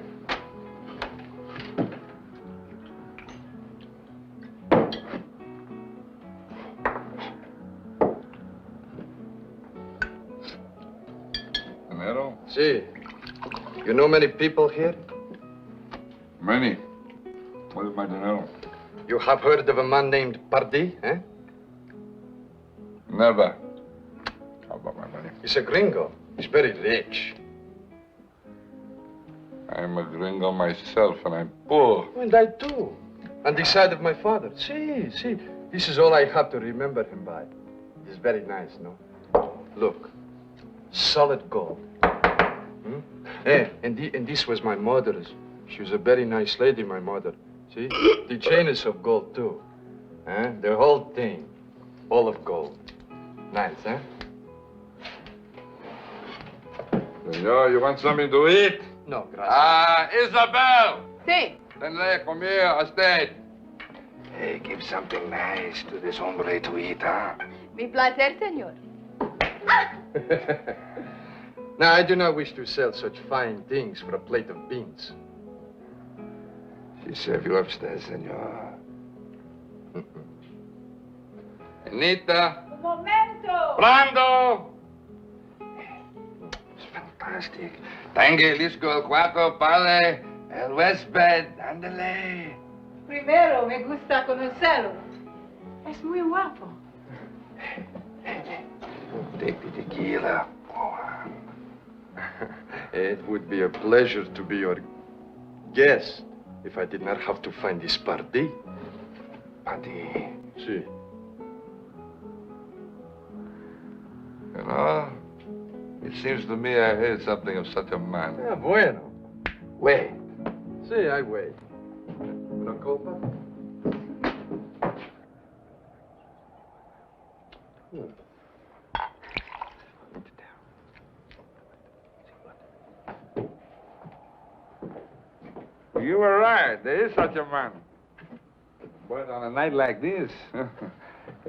Dinero? See, you know many people here? Many. What is my dinero? You have heard of a man named Pardee, eh? Never. How about my money? He's a gringo. He's very rich. I'm a gringo myself, and I'm poor. And I too. On the side of my father. See. This is all I have to remember him by. He's very nice, no? Look, solid gold. Hmm? Hey, and this was my mother's. She was a very nice lady, my mother. See? The chain is of gold, too. Huh? The whole thing. All of gold. Nice, huh? Senor, you want something to eat? No, gracias. Isabel! Sí. Tenle, come here, a steak. Hey, give something nice to this hombre to eat, huh? Mi placer, señor. Now, I do not wish to sell such fine things for a plate of beans. She serve you upstairs, senor. Anita. Un momento. Brando! It's fantastic. Tangue, lisco, el cuarto, pale, el huésped, ándale. Primero, me gusta conocerlo. Es muy guapo. Take the tequila. It would be a pleasure to be your guest if I did not have to find this Pardee. Pardee. See. You know, it seems to me I heard something of such a man. Ah, bueno. Wait. See, I wait. Una copa? You were right. There is such a man. But on a night like this, you're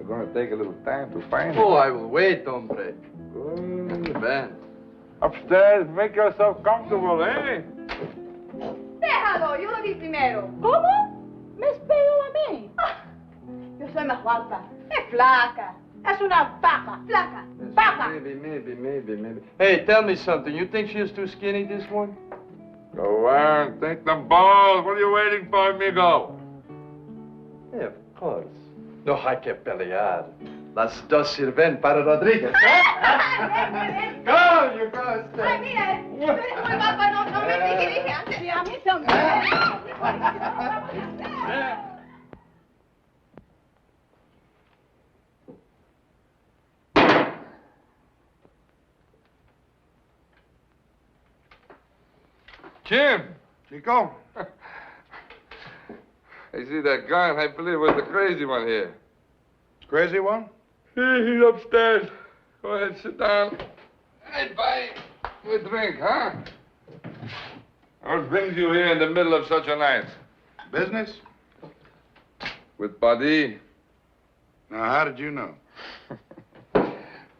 going to take a little time to find him. Oh, I will wait, hombre. Good. Ben. Upstairs, make yourself comfortable, eh? Déjalo, yo lo vi primero. ¿Cómo? Me espero a mí. Yo soy más guapa. Es flaca. Es una vaca. Flaca. Vaca. Maybe. Hey, tell me something. You think she is too skinny, this one? Go on, take them balls. What are you waiting for, amigo? Yeah, of course. No hay que pelear. Las dos sirven para Rodríguez. Go, you go, stay. Ay, mira, tú eres muy guapa. No me dije antes. Sí, a mí también. Jim! Chico? I see that gun. I believe it was the crazy one here. Crazy one? He's upstairs. Go ahead, sit down. Hey, buy you a drink, huh? What brings you here in the middle of such a night? Business? With Pardee. Now, how did you know?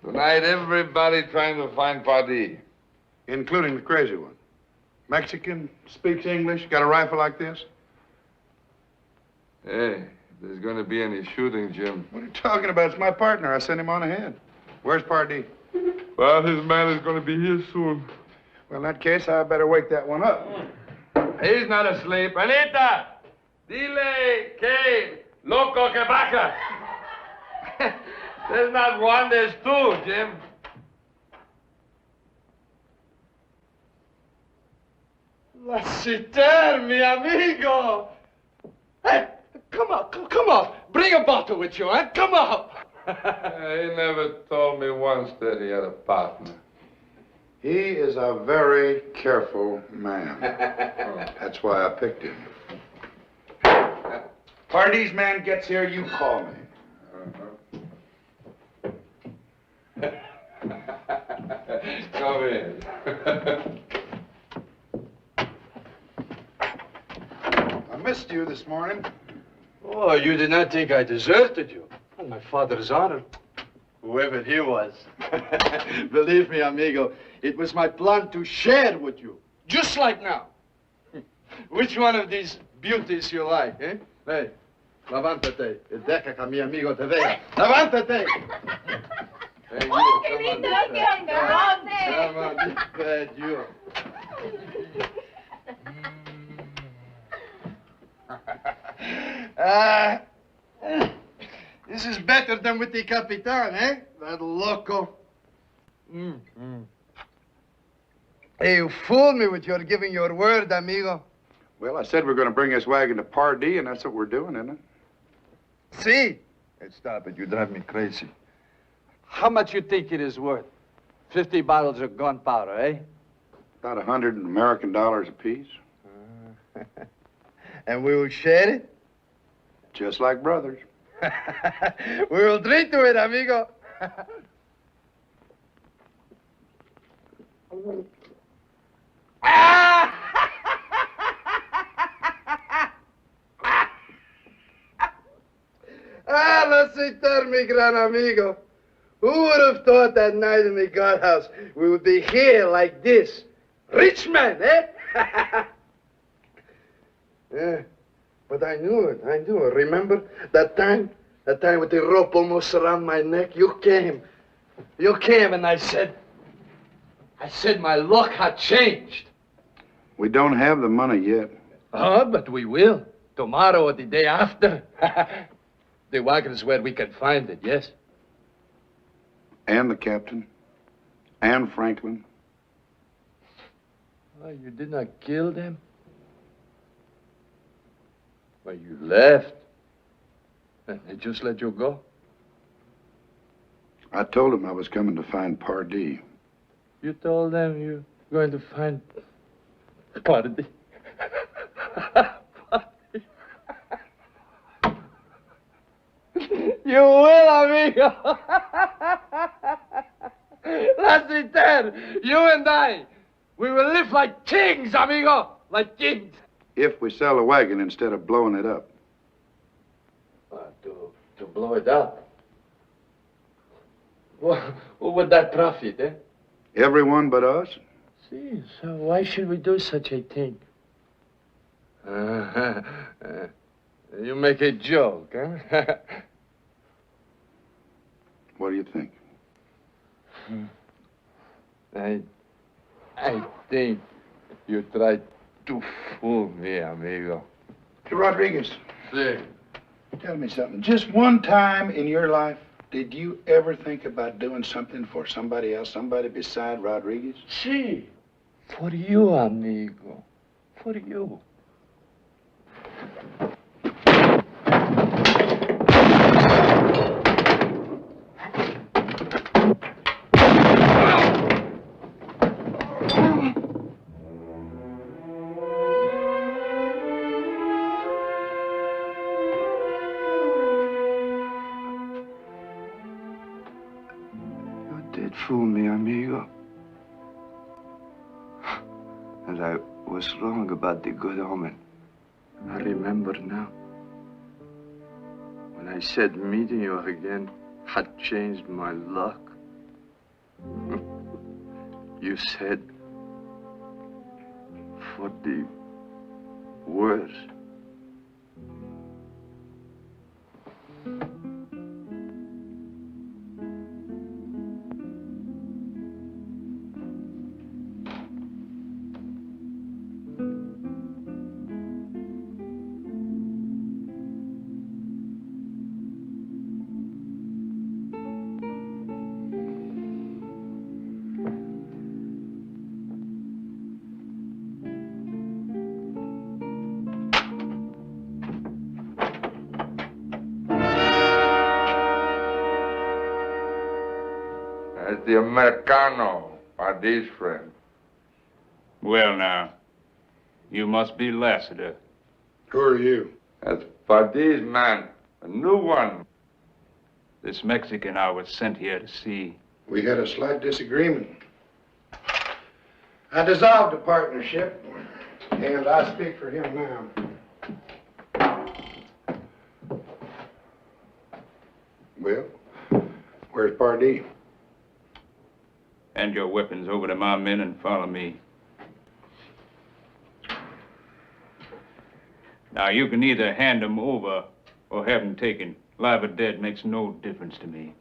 Tonight, everybody trying to find Pardee. Including the crazy one. Mexican, speaks English, got a rifle like this? Hey, if there's going to be any shooting, Jim. What are you talking about? It's my partner. I sent him on ahead. Where's Pardee? Well, his man is going to be here soon. Well, in that case, I better wake that one up. He's not asleep. Anita! Dile que loco que vaca. There's not one, there's two, Jim. Lassiter, mi amigo. Hey, come on. Bring a bottle with you, huh? Come on. He never told me once that he had a partner. He is a very careful man. That's why I picked him. Pardee's man gets here, you call me. Come in. I missed you this morning. Oh, you did not think I deserted you. On my father's honor. Whoever he was. Believe me, amigo, it was my plan to share with you, just like now. Which one of these beauties you like, eh? Hey, levántate y deja que mi amigo te vea. Levántate! Hey, ¡Oh, qué lindo! Come on, bad you. This is better than with the Capitan, eh? That loco. Hey, you fooled me with your giving your word, amigo. Well, I said we're going to bring this wagon to Pardee, and that's what we're doing, isn't it? See? Hey, stop it. You drive me crazy. How much you think it is worth? 50 bottles of gunpowder, eh? About $100 American dollars apiece. And we will share it? Just like brothers. We will drink to it, amigo. Let's see, mi gran amigo. Who would have thought that night in the guardhouse we would be here like this? Rich man, eh? Yeah, but I knew it. Remember that time? That time with the rope almost around my neck? You came, and I said my luck had changed. We don't have the money yet. Oh, but we will. Tomorrow or the day after. The wagon is where we can find it, yes? And the captain. And Franklin. Oh, you did not kill them? Well, you left. And they just let you go? I told them I was coming to find Pardee. You told them you're going to find Pardee? You will, amigo. That's it then. You and I, we will live like kings, amigo. Like kings. If we sell the wagon instead of blowing it up. To blow it up? What would that profit, eh? Everyone but us? See, so why should we do such a thing? You make a joke, huh? What do you think? I think you tried to fool me, amigo. Hey, Rodriguez. See. Tell me something. Just one time in your life, did you ever think about doing something for somebody else, somebody beside Rodriguez? See, for you, amigo. For you. Fool me, amigo. And I was wrong about the good omen. I remember now. When I said meeting you again had changed my luck. You said for the worse. The Americano, Pardee's friend. Well, now, you must be Lassiter. Who are you? That's Pardee's man, a new one. This Mexican I was sent here to see. We had a slight disagreement. I dissolved the partnership, and I speak for him now. Well, where's Pardee? Hand your weapons over to my men and follow me. Now, you can either hand them over or have them taken. Live or dead makes no difference to me.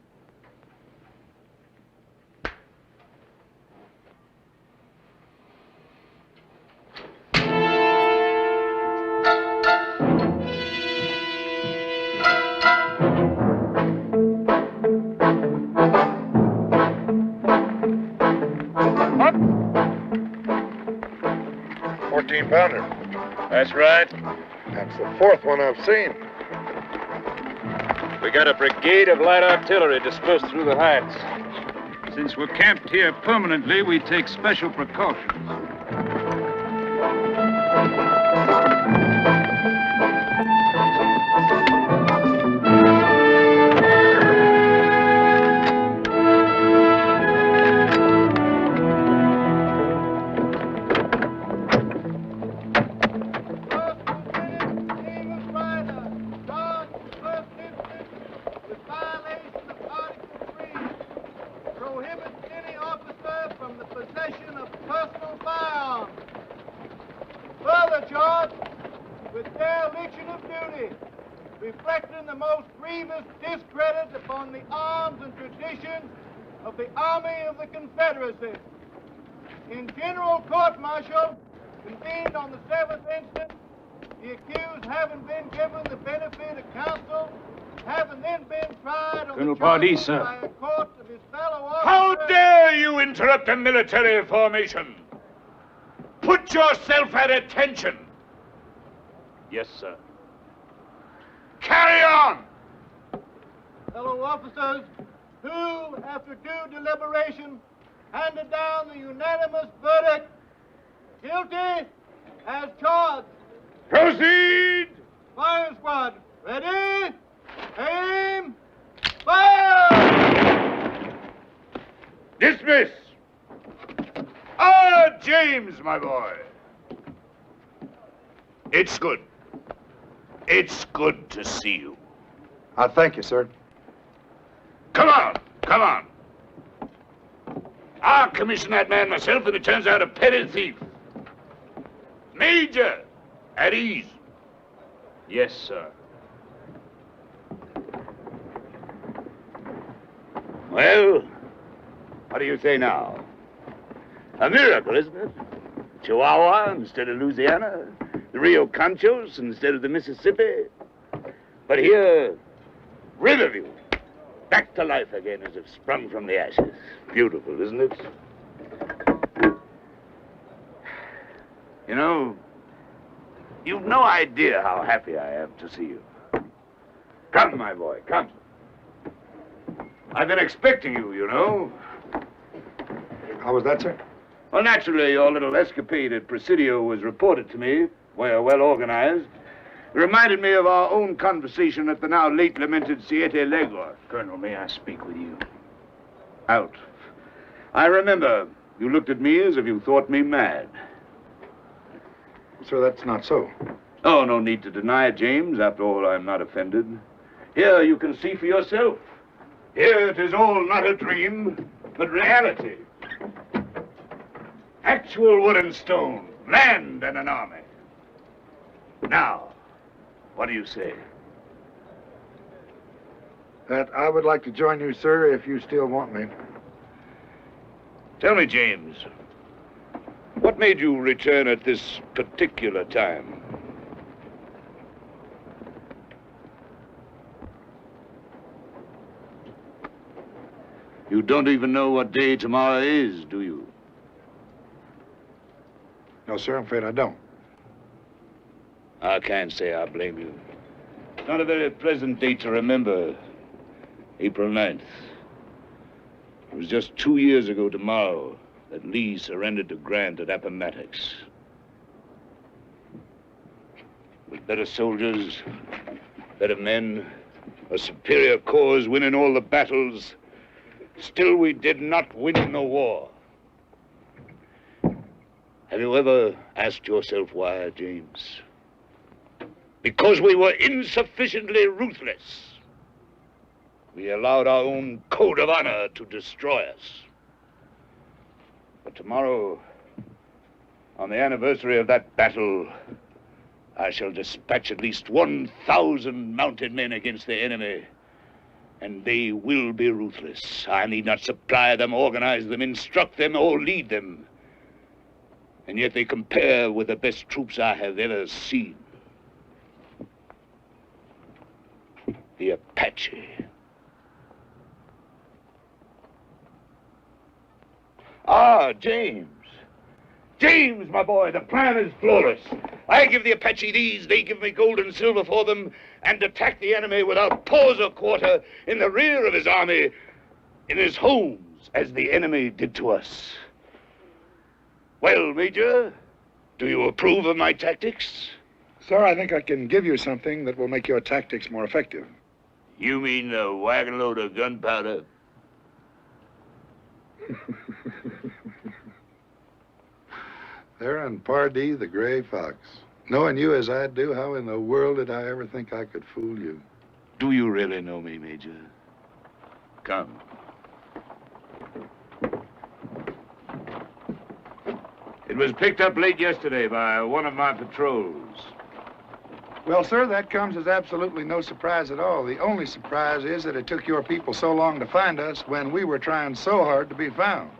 That's right. That's the fourth one I've seen. We got a brigade of light artillery dispersed through the heights. Since we're camped here permanently, we take special precautions. Reflecting the most grievous discredit upon the arms and traditions of the Army of the Confederacy. In general court-martial, convened on the 7th instant, the accused having been given the benefit of counsel, having then been tried on Colonel the charges Pardee, sir. by a court of his fellow officers. How dare you interrupt a military formation? Put yourself at attention. Yes, sir. Carry on! Fellow officers, who, after due deliberation, handed down the unanimous verdict, guilty as charged. Proceed! Fire squad, ready, aim, fire! Dismiss! Ah, James, my boy. It's good. It's good to see you. I thank you, sir. Come on, come on. I'll commission that man myself, and it turns out a petty thief. Major, at ease. Yes, sir. Well, what do you say now? A miracle, isn't it? Chihuahua instead of Louisiana, the Rio Conchos instead of the Mississippi. But here, Riverview, back to life again as if sprung from the ashes. Beautiful, isn't it? You know, you've no idea how happy I am to see you. Come, my boy, come. I've been expecting you, you know. How was that, sir? Well, naturally, your little escapade at Presidio was reported to me. We're well organized. It reminded me of our own conversation at the now late lamented Siete Legua. Colonel, may I speak with you? Out. I remember you looked at me as if you thought me mad. Sir, that's not so. Oh, no need to deny it, James. After all, I'm not offended. Here you can see for yourself. Here it is all not a dream, but reality. Actual wood and stone, land and an army. Now, what do you say? That I would like to join you, sir, if you still want me. Tell me, James, what made you return at this particular time? You don't even know what day tomorrow is, do you? No, sir, I'm afraid I don't. I can't say I blame you. Not a very pleasant date to remember. April 9th. It was just 2 years ago tomorrow that Lee surrendered to Grant at Appomattox. With better soldiers, better men, a superior cause winning all the battles, still we did not win the war. Have you ever asked yourself why, James? Because we were insufficiently ruthless. We allowed our own code of honor to destroy us. But tomorrow, on the anniversary of that battle, I shall dispatch at least 1,000 mounted men against the enemy. And they will be ruthless. I need not supply them, organize them, instruct them, or lead them. And yet they compare with the best troops I have ever seen. The Apache. Ah, James. James, my boy, the plan is flawless. I give the Apache these, they give me gold and silver for them, and attack the enemy without pause or quarter in the rear of his army, in his homes, as the enemy did to us. Well, Major, do you approve of my tactics? Sir, I think I can give you something that will make your tactics more effective. You mean a wagon load of gunpowder? There on Pardee, the gray fox. Knowing you as I do, how in the world did I ever think I could fool you? Do you really know me, Major? Come. It was picked up late yesterday by one of my patrols. Well, sir, that comes as absolutely no surprise at all. The only surprise is that it took your people so long to find us when we were trying so hard to be found.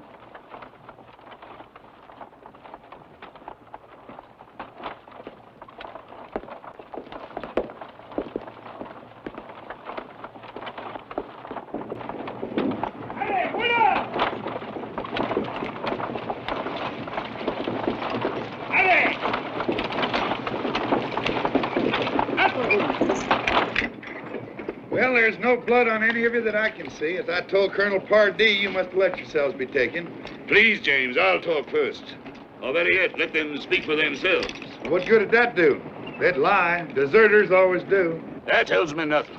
Well, there's no blood on any of you that I can see. As I told Colonel Pardee, you must let yourselves be taken. Please, James, I'll talk first. Or better yet, let them speak for themselves. What good did that do? They'd lie. Deserters always do. That tells me nothing.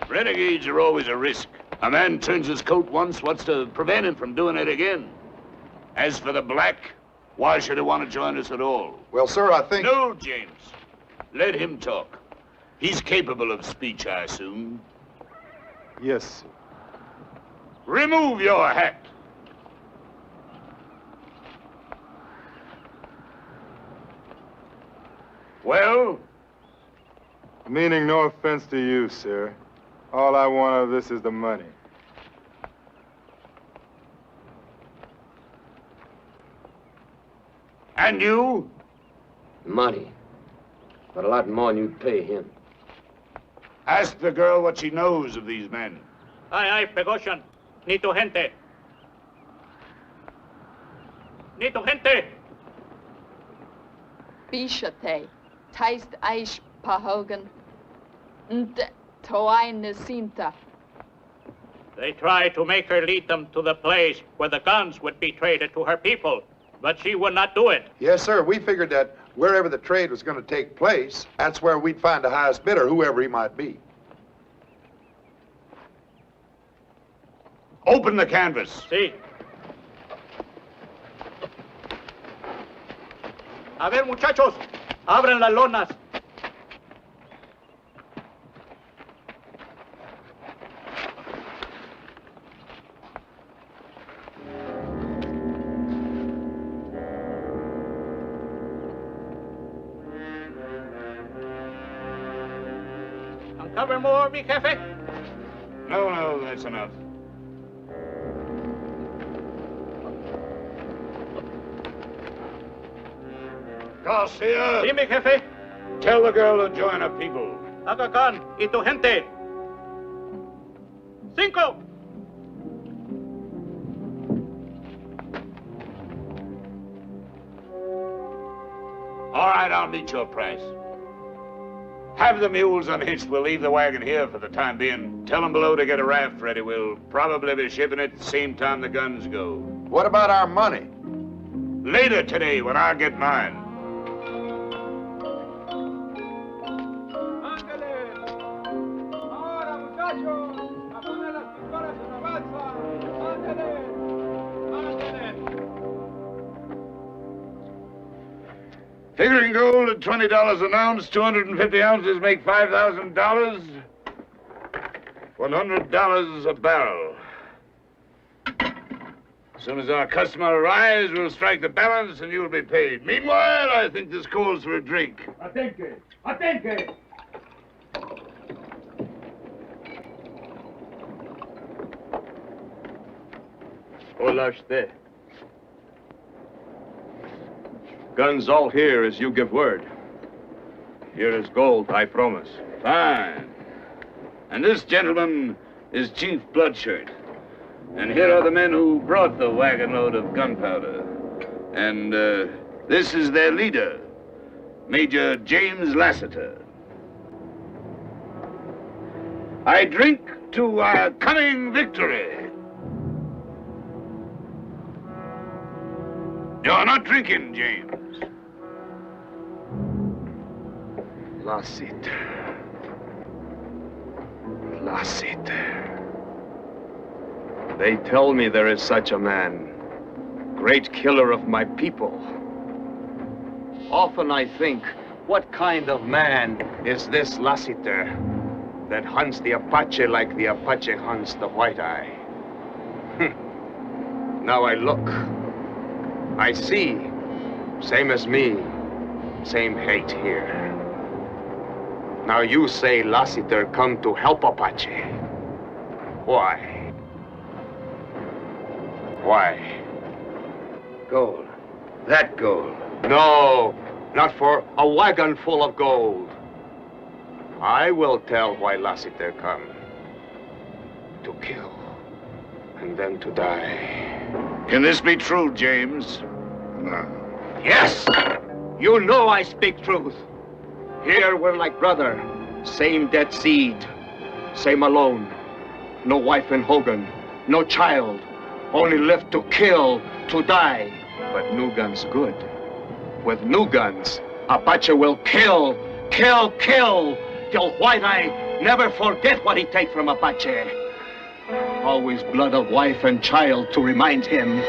Renegades are always a risk. A man turns his coat once, what's to prevent him from doing it again? As for the black, why should he want to join us at all? Well, sir, I think... No, James. Let him talk. He's capable of speech, I assume. Yes, sir. Remove your hat. Well? Meaning no offense to you, sir. All I want out of this is the money. And you? Money. But a lot more than you'd pay him. Ask the girl what she knows of these men. Ay, Pegoshan. Ni tu gente. Ni tu gente. Bishate. Taist aish pahogan. Nte toai nesinta. They tried to make her lead them to the place where the guns would be traded to her people, but she would not do it. Yes, sir. We figured that wherever the trade was going to take place, that's where we'd find the highest bidder, whoever he might be. Open the canvas. Sí. A ver, muchachos, abran las lonas. Uncover more, mi jefe? No, that's enough. Garcia! Sí, mi jefe. Tell the girl to join her people. Aga Khan y tu gente. 5. All right, I'll meet your price. Have the mules unhitched. We'll leave the wagon here for the time being. Tell them below to get a raft ready. We'll probably be shipping it at the same time the guns go. What about our money? Later today, when I get mine. Figuring gold at $20 an ounce, 250 ounces make $5,000. $100 a barrel. As soon as our customer arrives, we'll strike the balance and you'll be paid. Meanwhile, I think this calls for a drink. Atenke! Atenke! Hola, usted. Guns all here as you give word. Here is gold, I promise. Fine. And this gentleman is Chief Bloodshirt. And here are the men who brought the wagon load of gunpowder. And this is their leader, Major James Lassiter. I drink to our coming victory. You're not drinking, James. Lassiter. Lassiter. They tell me there is such a man, great killer of my people. Often I think, what kind of man is this Lassiter that hunts the Apache like the Apache hunts the white eye? Now I look. I see. Same as me. Same hate here. Now you say Lassiter come to help Apache. Why? Why? Gold. That gold. No, not for a wagon full of gold. I will tell why Lassiter come. To kill, and then to die. Can this be true, James? No. Yes! You know I speak truth. Here we're like brother. Same dead seed. Same alone. No wife in Hogan. No child. Only left to kill, to die. But new guns good. With new guns, Apache will kill, kill, kill, till White Eye never forget what he take from Apache. Always blood of wife and child to remind him.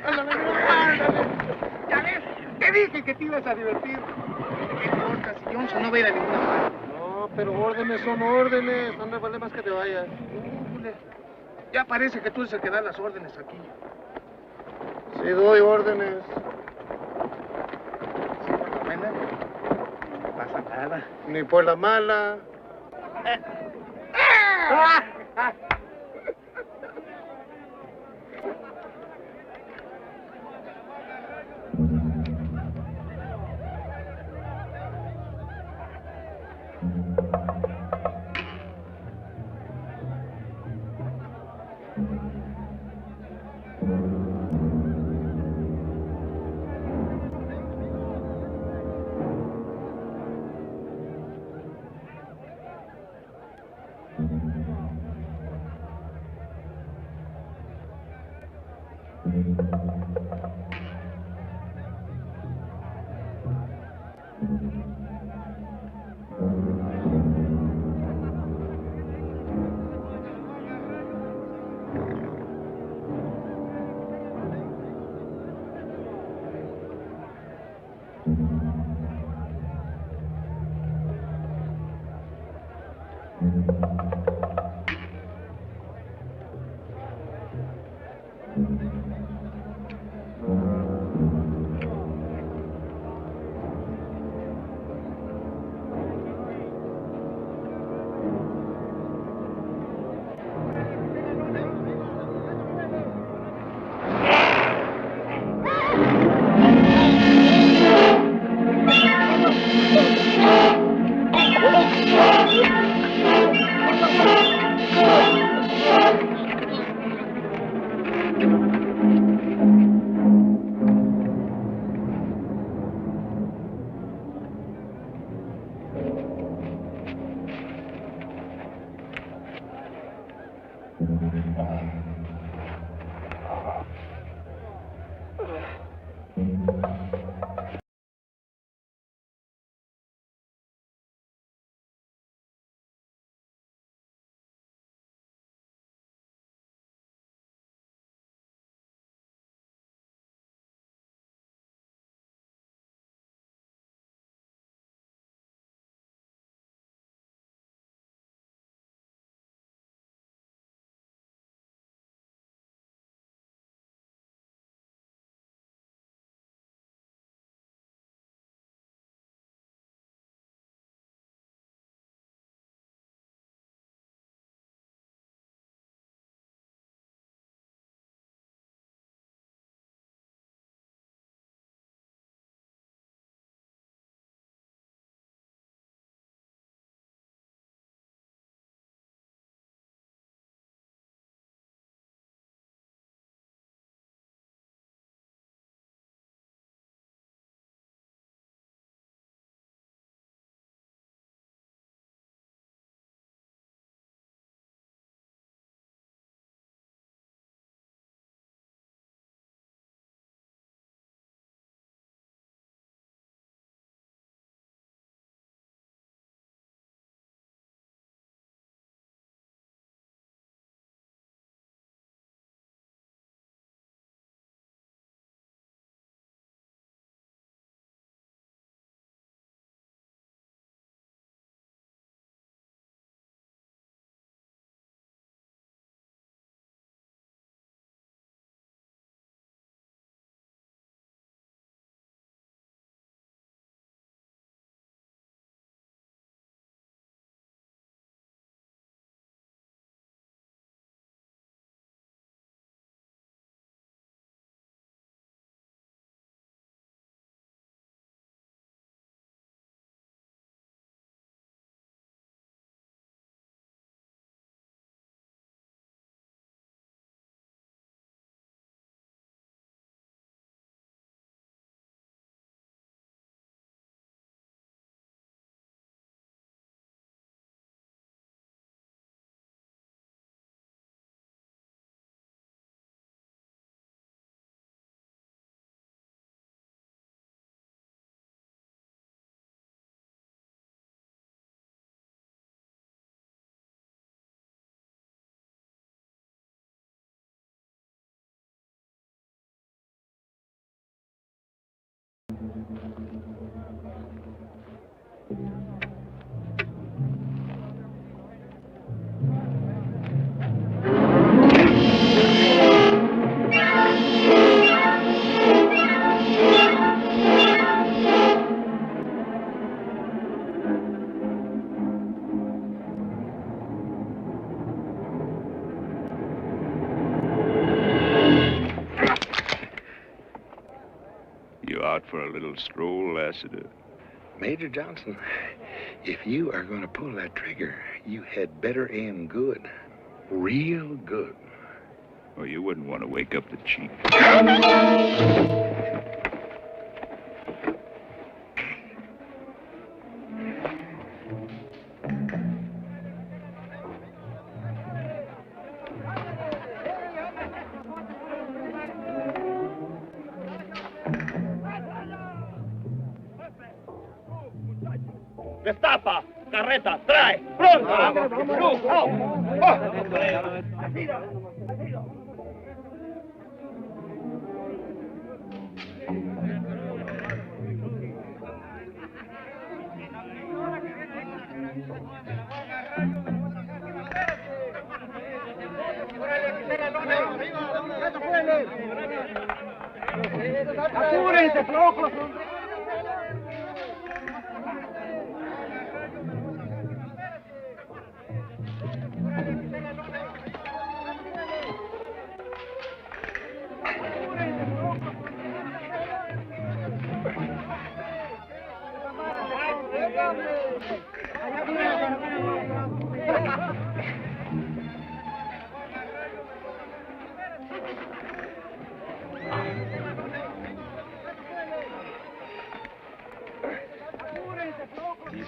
Ándale, ándale. Ya ves, te dije que te ibas a divertir. ¿Qué importa si Johnson no va a ir a ninguna parte? No, pero órdenes son órdenes. No me vale más que te vayas. Ya parece que tú eres el que da las órdenes aquí. Sí, doy órdenes. Sí, por la buena, no pasa nada. Ni por la mala. Out for a little stroll, Lassiter? Major Johnson, if you are going to pull that trigger, you had better aim good. Real good. Well, you wouldn't want to wake up the chief. Destapa, carreta, trae, pronto. ¡Apúrense, flojos!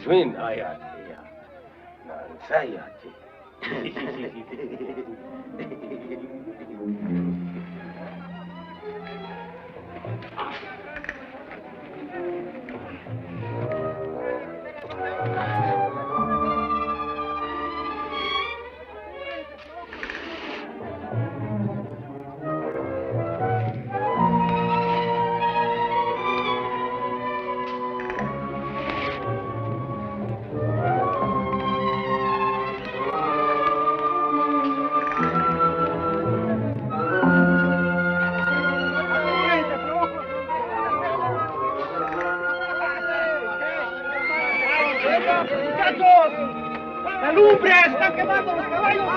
Swin hayati ya. Sayati. ¡Muchachos! ¡La lumbre está quemando los caballos!